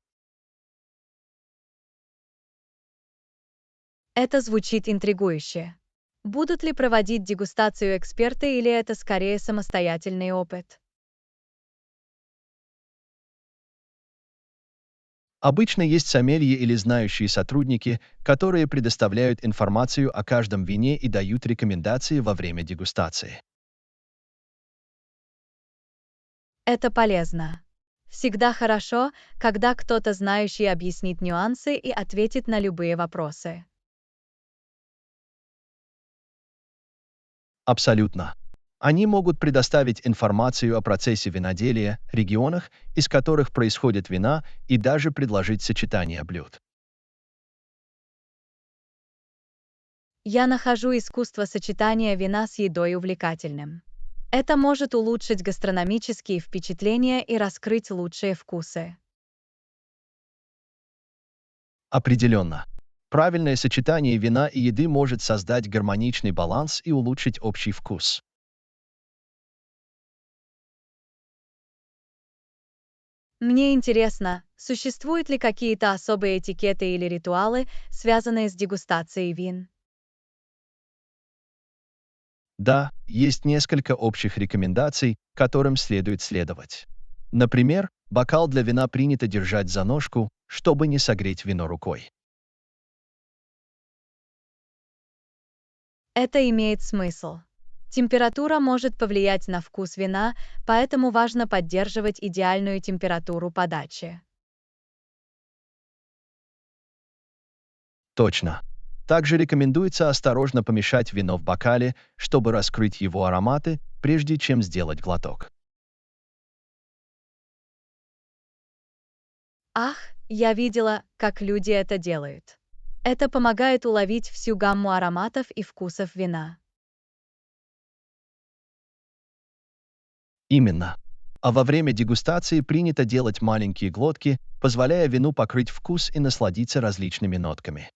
Это звучит интригующе. Будут ли проводить дегустацию эксперты или это скорее самостоятельный опыт? Обычно есть сомелье или знающие сотрудники, которые предоставляют информацию о каждом вине и дают рекомендации во время дегустации. Это полезно. Всегда хорошо, когда кто-то знающий объяснит нюансы и ответит на любые вопросы. Абсолютно. Они могут предоставить информацию о процессе виноделия, регионах, из которых происходит вина, и даже предложить сочетание блюд. Я нахожу искусство сочетания вина с едой увлекательным. Это может улучшить гастрономические впечатления и раскрыть лучшие вкусы. Определенно. Правильное сочетание вина и еды может создать гармоничный баланс и улучшить общий вкус. Мне интересно, существуют ли какие-то особые этикеты или ритуалы, связанные с дегустацией вин? Да, есть несколько общих рекомендаций, которым следует следовать. Например, бокал для вина принято держать за ножку, чтобы не согреть вино рукой. Это имеет смысл. Температура может повлиять на вкус вина, поэтому важно поддерживать идеальную температуру подачи. Точно. Также рекомендуется осторожно помешать вино в бокале, чтобы раскрыть его ароматы, прежде чем сделать глоток. Ах, я видела, как люди это делают. Это помогает уловить всю гамму ароматов и вкусов вина. Именно. А во время дегустации принято делать маленькие глотки, позволяя вину покрыть вкус и насладиться различными нотками.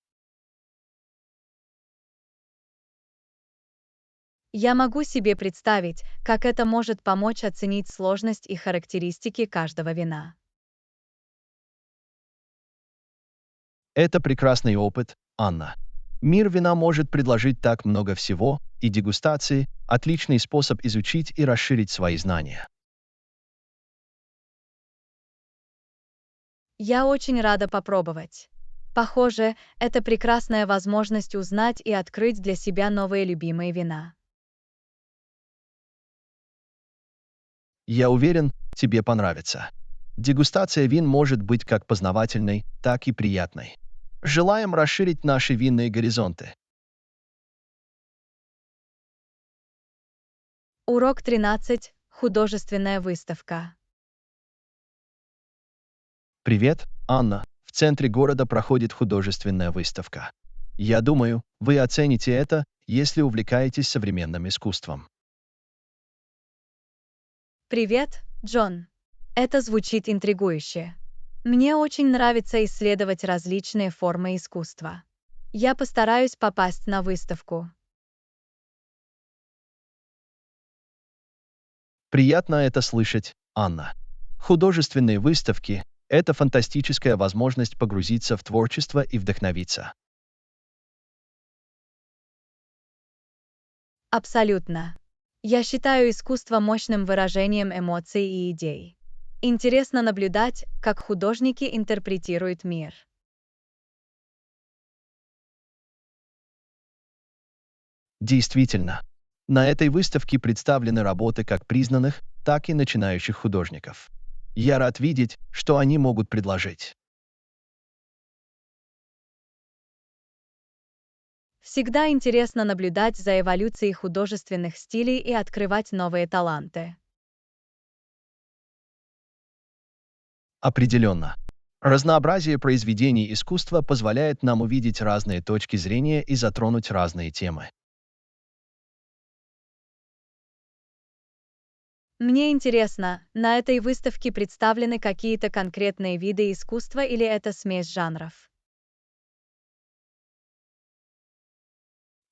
Я могу себе представить, как это может помочь оценить сложность и характеристики каждого вина. Это прекрасный опыт, Анна. Мир вина может предложить так много всего, и дегустации– отличный способ изучить и расширить свои знания. Я очень рада попробовать. Похоже, это прекрасная возможность узнать и открыть для себя новые любимые вина. Я уверен, тебе понравится. Дегустация вин может быть как познавательной, так и приятной. Желаем расширить наши винные горизонты. Урок 13. Художественная выставка. Привет, Анна. В центре города проходит художественная выставка. Я думаю, вы оцените это, если увлекаетесь современным искусством. Привет, Джон. Это звучит интригующе. Мне очень нравится исследовать различные формы искусства. Я постараюсь попасть на выставку. Приятно это слышать, Анна. Художественные выставки– это фантастическая возможность погрузиться в творчество и вдохновиться. Абсолютно. Я считаю искусство мощным выражением эмоций и идей. Интересно наблюдать, как художники интерпретируют мир. Действительно, на этой выставке представлены работы как признанных, так и начинающих художников. Я рад видеть, что они могут предложить. Всегда интересно наблюдать за эволюцией художественных стилей и открывать новые таланты. Определенно. Разнообразие произведений искусства позволяет нам увидеть разные точки зрения и затронуть разные темы. Мне интересно, на этой выставке представлены какие-то конкретные виды искусства или это смесь жанров?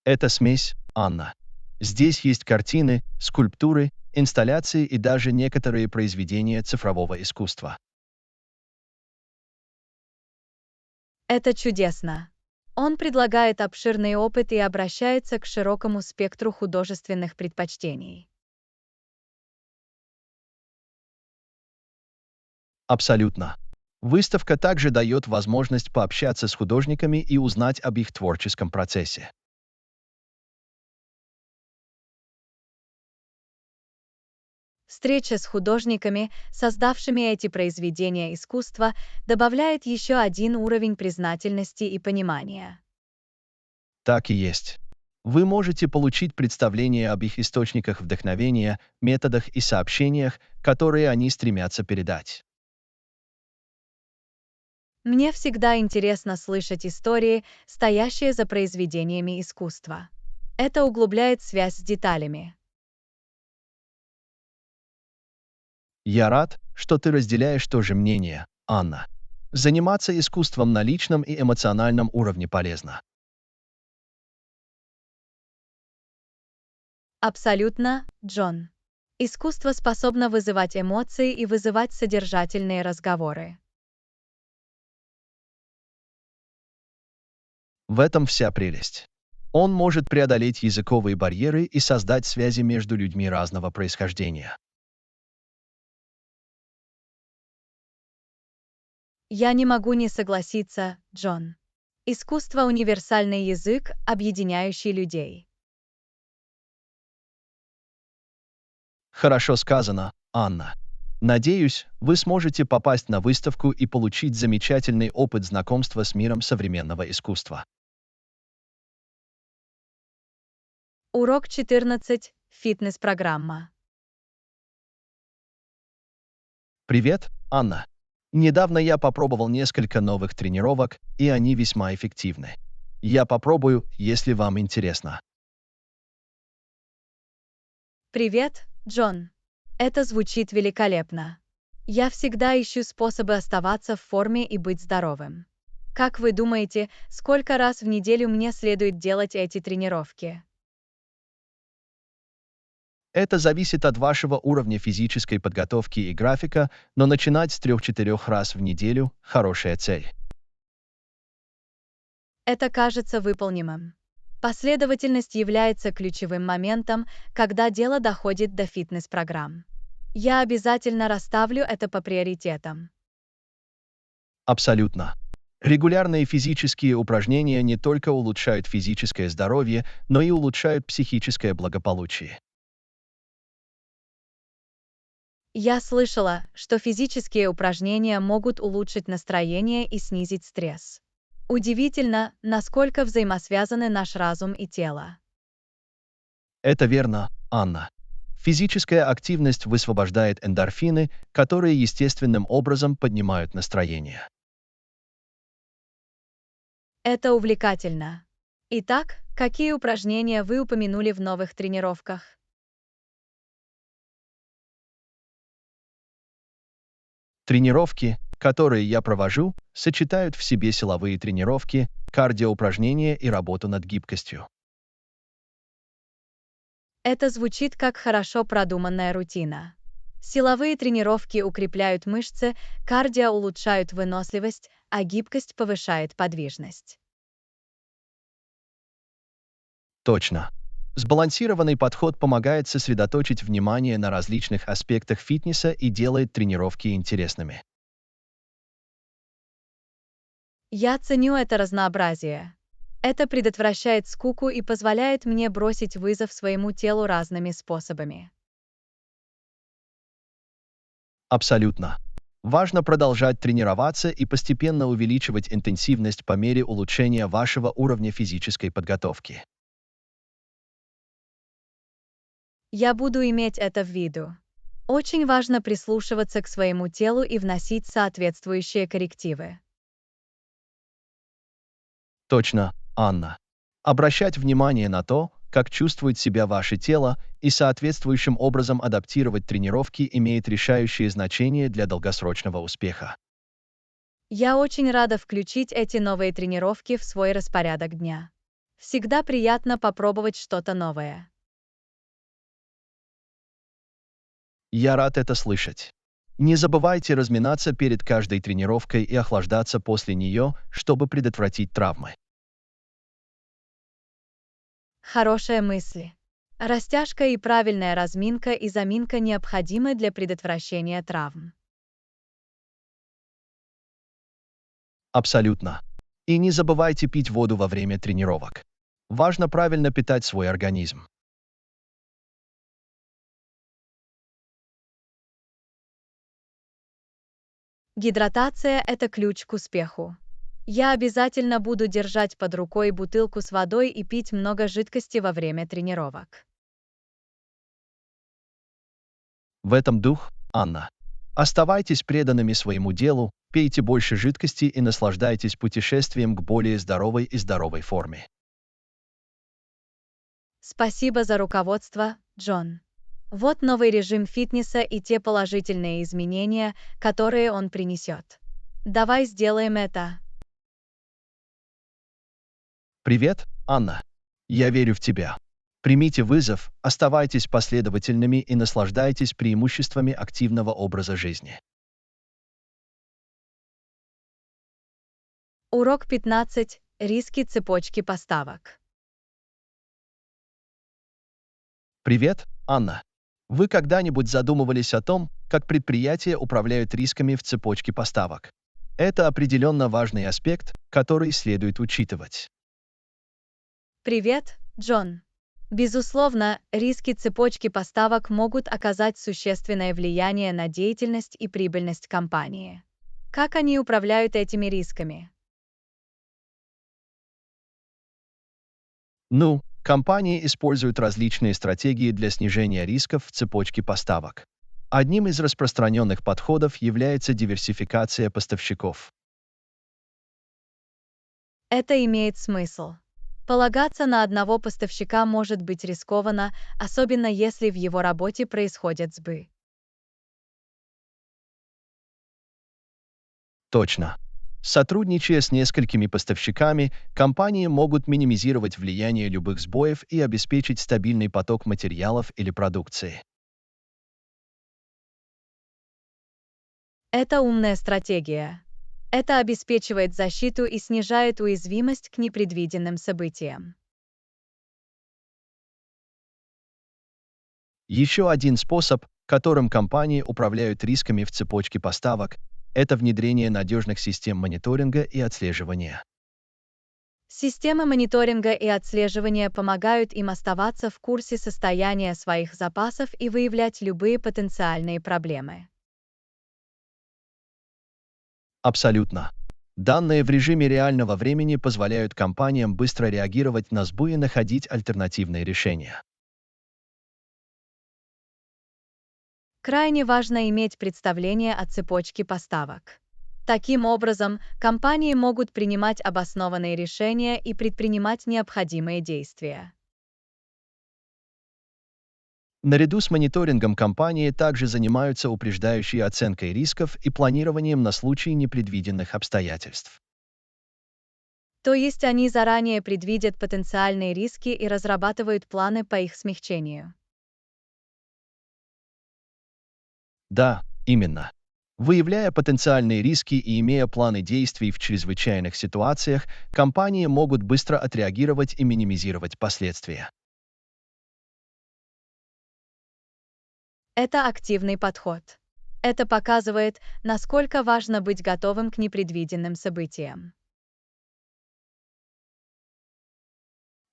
Это смесь, Анна. Здесь есть картины, скульптуры, инсталляции и даже некоторые произведения цифрового искусства. Это чудесно. Он предлагает обширный опыт и обращается к широкому спектру художественных предпочтений. Абсолютно. Выставка также дает возможность пообщаться с художниками и узнать об их творческом процессе. Встреча с художниками, создавшими эти произведения искусства, добавляет еще один уровень признательности и понимания. Так и есть. Вы можете получить представление об их источниках вдохновения, методах и сообщениях, которые они стремятся передать. Мне всегда интересно слышать истории, стоящие за произведениями искусства. Это углубляет связь с деталями. Я рад, что ты разделяешь то же мнение, Анна. Заниматься искусством на личном и эмоциональном уровне полезно. Абсолютно, Джон. Искусство способно вызывать эмоции и вызывать содержательные разговоры. В этом вся прелесть. Он может преодолеть языковые барьеры и создать связи между людьми разного происхождения. Я не могу не согласиться, Джон. Искусство — универсальный язык, объединяющий людей. Хорошо сказано, Анна. Надеюсь, вы сможете попасть на выставку и получить замечательный опыт знакомства с миром современного искусства. Урок 14. Фитнес-программа. Привет, Анна. Недавно я попробовал несколько новых тренировок, и они весьма эффективны. Я попробую, если вам интересно. Привет, Джон. Это звучит великолепно. Я всегда ищу способы оставаться в форме и быть здоровым. Как вы думаете, сколько раз в неделю мне следует делать эти тренировки? Это зависит от вашего уровня физической подготовки и графика, но начинать с 3-4 раз в неделю – хорошая цель. Это кажется выполнимым. Последовательность является ключевым моментом, когда дело доходит до фитнес-программ. Я обязательно расставлю это по приоритетам. Абсолютно. Регулярные физические упражнения не только улучшают физическое здоровье, но и улучшают психическое благополучие. Я слышала, что физические упражнения могут улучшить настроение и снизить стресс. Удивительно, насколько взаимосвязаны наш разум и тело. Это верно, Анна. Физическая активность высвобождает эндорфины, которые естественным образом поднимают настроение. Это увлекательно. Итак, какие упражнения вы упомянули в новых тренировках? Тренировки, которые я провожу, сочетают в себе силовые тренировки, кардиоупражнения и работу над гибкостью. Это звучит как хорошо продуманная рутина. Силовые тренировки укрепляют мышцы, кардио улучшают выносливость, а гибкость повышает подвижность. Точно. Сбалансированный подход помогает сосредоточить внимание на различных аспектах фитнеса и делает тренировки интересными. Я ценю это разнообразие. Это предотвращает скуку и позволяет мне бросить вызов своему телу разными способами. Абсолютно. Важно продолжать тренироваться и постепенно увеличивать интенсивность по мере улучшения вашего уровня физической подготовки. Я буду иметь это в виду. Очень важно прислушиваться к своему телу и вносить соответствующие коррективы. Точно, Анна. Обращать внимание на то, как чувствует себя ваше тело, и соответствующим образом адаптировать тренировки имеет решающее значение для долгосрочного успеха. Я очень рада включить эти новые тренировки в свой распорядок дня. Всегда приятно попробовать что-то новое. Я рад это слышать. Не забывайте разминаться перед каждой тренировкой и охлаждаться после нее, чтобы предотвратить травмы. Хорошая мысль. Растяжка и правильная разминка и заминка необходимы для предотвращения травм. Абсолютно. И не забывайте пить воду во время тренировок. Важно правильно питать свой организм. Гидратация– это ключ к успеху. Я обязательно буду держать под рукой бутылку с водой и пить много жидкости во время тренировок. В этом дух, Анна. Оставайтесь преданными своему делу, пейте больше жидкости и наслаждайтесь путешествием к более здоровой форме. Спасибо за руководство, Джон. Вот новый режим фитнеса и те положительные изменения, которые он принесет. Давай сделаем это. Привет, Анна. Я верю в тебя. Примите вызов, оставайтесь последовательными и наслаждайтесь преимуществами активного образа жизни. Урок 15. Риски цепочки поставок. Привет, Анна. Вы когда-нибудь задумывались о том, как предприятия управляют рисками в цепочке поставок? Это определенно важный аспект, который следует учитывать. Привет, Джон. Безусловно, риски цепочки поставок могут оказать существенное влияние на деятельность и прибыльность компании. Как они управляют этими рисками? Компании используют различные стратегии для снижения рисков в цепочке поставок. Одним из распространенных подходов является диверсификация поставщиков. Это имеет смысл. Полагаться на одного поставщика может быть рискованно, особенно если в его работе происходят сбои. Точно. Сотрудничая с несколькими поставщиками, компании могут минимизировать влияние любых сбоев и обеспечить стабильный поток материалов или продукции. Это умная стратегия. Это обеспечивает защиту и снижает уязвимость к непредвиденным событиям. Еще один способ, которым компании управляют рисками в цепочке поставок, это внедрение надежных систем мониторинга и отслеживания. Системы мониторинга и отслеживания помогают им оставаться в курсе состояния своих запасов и выявлять любые потенциальные проблемы. Абсолютно. Данные в режиме реального времени позволяют компаниям быстро реагировать на сбои и находить альтернативные решения. Крайне важно иметь представление о цепочке поставок. Таким образом, компании могут принимать обоснованные решения и предпринимать необходимые действия. Наряду с мониторингом компании также занимаются упреждающей оценкой рисков и планированием на случай непредвиденных обстоятельств. То есть они заранее предвидят потенциальные риски и разрабатывают планы по их смягчению. Да, именно. Выявляя потенциальные риски и имея планы действий в чрезвычайных ситуациях, компании могут быстро отреагировать и минимизировать последствия. Это активный подход. Это показывает, насколько важно быть готовым к непредвиденным событиям.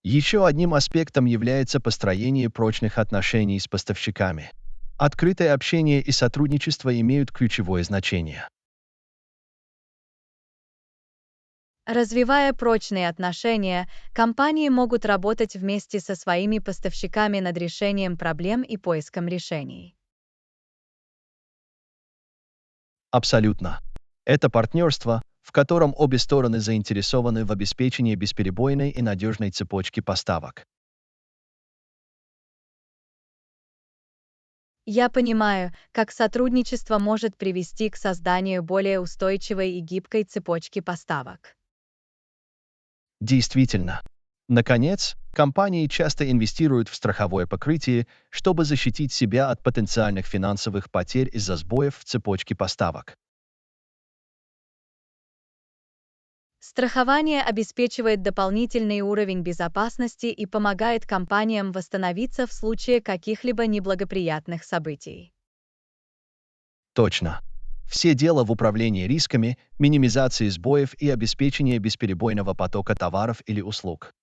Еще одним аспектом является построение прочных отношений с поставщиками. Открытое общение и сотрудничество имеют ключевое значение. Развивая прочные отношения, компании могут работать вместе со своими поставщиками над решением проблем и поиском решений. Абсолютно. Это партнерство, в котором обе стороны заинтересованы в обеспечении бесперебойной и надежной цепочки поставок. Я понимаю, как сотрудничество может привести к созданию более устойчивой и гибкой цепочки поставок. Действительно, Наконец, компании часто инвестируют в страховое покрытие, чтобы защитить себя от потенциальных финансовых потерь из-за сбоев в цепочке поставок. Страхование обеспечивает дополнительный уровень безопасности и помогает компаниям восстановиться в случае каких-либо неблагоприятных событий. Точно. Все дело в управлении рисками, минимизации сбоев и обеспечении бесперебойного потока товаров или услуг.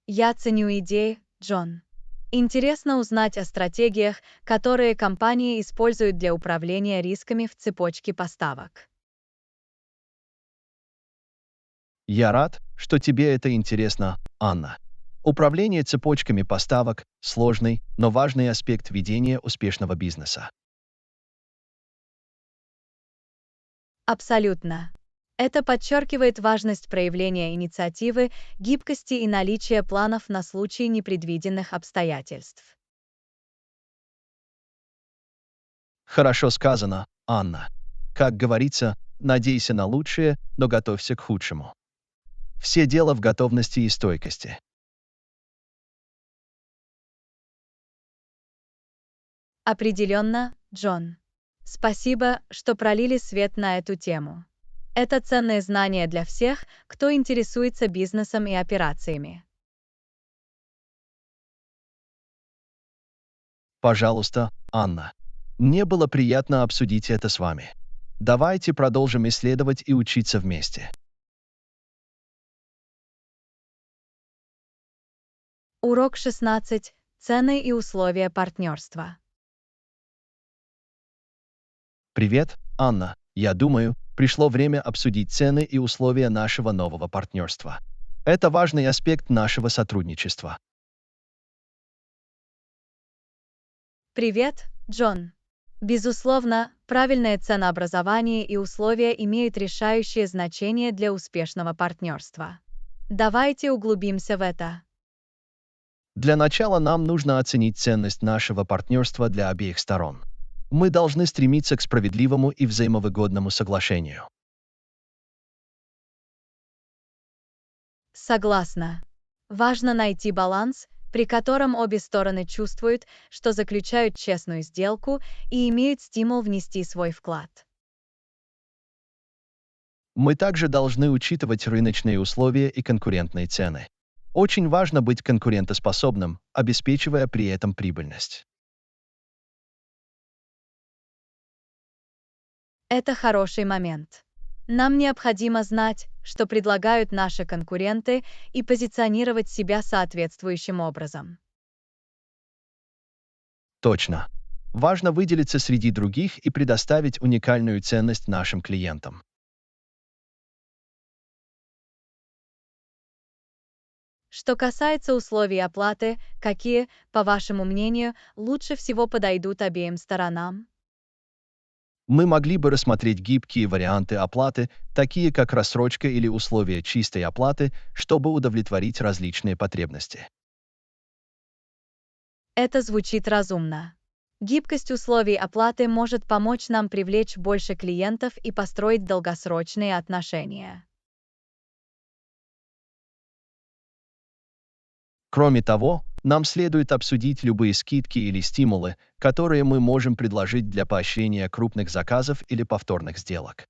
Я ценю идеи, Джон. Интересно узнать о стратегиях, которые компании используют для управления рисками в цепочке поставок. Я рад, что тебе это интересно, Анна. Управление цепочками поставок – сложный, но важный аспект ведения успешного бизнеса. Абсолютно. Это подчеркивает важность проявления инициативы, гибкости и наличия планов на случай непредвиденных обстоятельств. Хорошо сказано, Анна. Как говорится, надейся на лучшее, но готовься к худшему. Все дело в готовности и стойкости. Определенно, Джон. Спасибо, что пролили свет на эту тему. Это ценные знания для всех, кто интересуется бизнесом и операциями. Пожалуйста, Анна. Мне было приятно обсудить это с вами. Давайте продолжим исследовать и учиться вместе. Урок 16. Цены и условия партнерства. Привет, Анна. Я думаю, пришло время обсудить цены и условия нашего нового партнерства. Это важный аспект нашего сотрудничества. Привет, Джон. Безусловно, правильное ценообразование и условия имеют решающее значение для успешного партнерства. Давайте углубимся в это. Для начала нам нужно оценить ценность нашего партнерства для обеих сторон. Мы должны стремиться к справедливому и взаимовыгодному соглашению. Согласна. Важно найти баланс, при котором обе стороны чувствуют, что заключают честную сделку и имеют стимул внести свой вклад. Мы также должны учитывать рыночные условия и конкурентные цены. Очень важно быть конкурентоспособным, обеспечивая при этом прибыльность. Это хороший момент. Нам необходимо знать, что предлагают наши конкуренты, и позиционировать себя соответствующим образом. Точно. Важно выделиться среди других и предоставить уникальную ценность нашим клиентам. Что касается условий оплаты, какие, по вашему мнению, лучше всего подойдут обеим сторонам? Мы могли бы рассмотреть гибкие варианты оплаты, такие как рассрочка или условия чистой оплаты, чтобы удовлетворить различные потребности. Это звучит разумно. Гибкость условий оплаты может помочь нам привлечь больше клиентов и построить долгосрочные отношения. Кроме того, нам следует обсудить любые скидки или стимулы, которые мы можем предложить для поощрения крупных заказов или повторных сделок.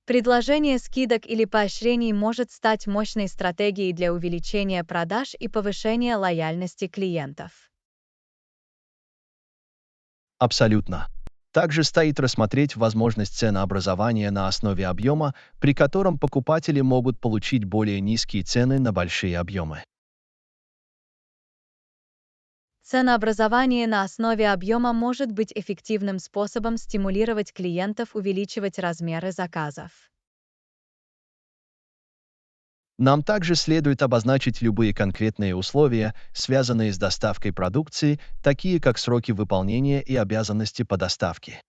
Предложение скидок или поощрений может стать мощной стратегией для увеличения продаж и повышения лояльности клиентов. Абсолютно. Также стоит рассмотреть возможность ценообразования на основе объема, при котором покупатели могут получить более низкие цены на большие объемы. Ценообразование на основе объема может быть эффективным способом стимулировать клиентов увеличивать размеры заказов. Нам также следует обозначить любые конкретные условия, связанные с доставкой продукции, такие как сроки выполнения и обязанности по доставке.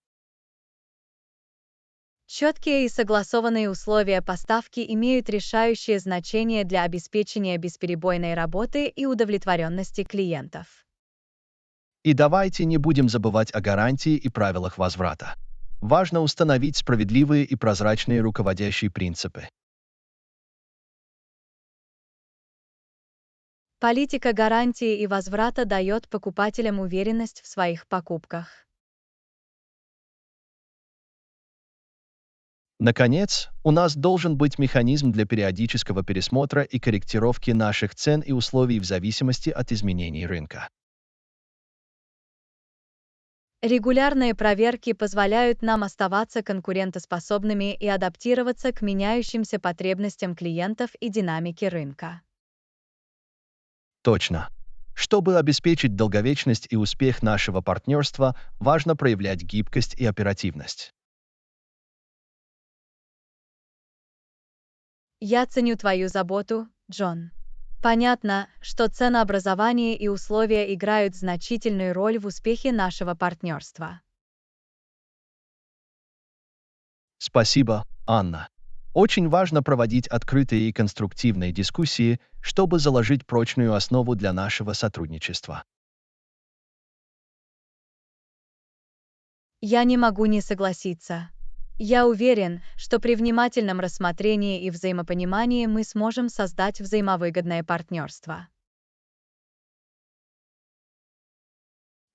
Четкие и согласованные условия поставки имеют решающее значение для обеспечения бесперебойной работы и удовлетворенности клиентов. И давайте не будем забывать о гарантии и правилах возврата. Важно установить справедливые и прозрачные руководящие принципы. Политика гарантии и возврата дает покупателям уверенность в своих покупках. Наконец, у нас должен быть механизм для периодического пересмотра и корректировки наших цен и условий в зависимости от изменений рынка. Регулярные проверки позволяют нам оставаться конкурентоспособными и адаптироваться к меняющимся потребностям клиентов и динамике рынка. Точно. Чтобы обеспечить долговечность и успех нашего партнерства, важно проявлять гибкость и оперативность. Я ценю твою заботу, Джон. Понятно, что ценообразование и условия играют значительную роль в успехе нашего партнерства. Спасибо, Анна. Очень важно проводить открытые и конструктивные дискуссии, чтобы заложить прочную основу для нашего сотрудничества. Я не могу не согласиться. Я уверен, что при внимательном рассмотрении и взаимопонимании мы сможем создать взаимовыгодное партнерство.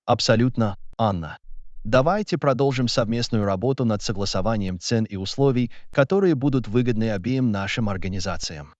Абсолютно, Анна. Давайте продолжим совместную работу над согласованием цен и условий, которые будут выгодны обеим нашим организациям.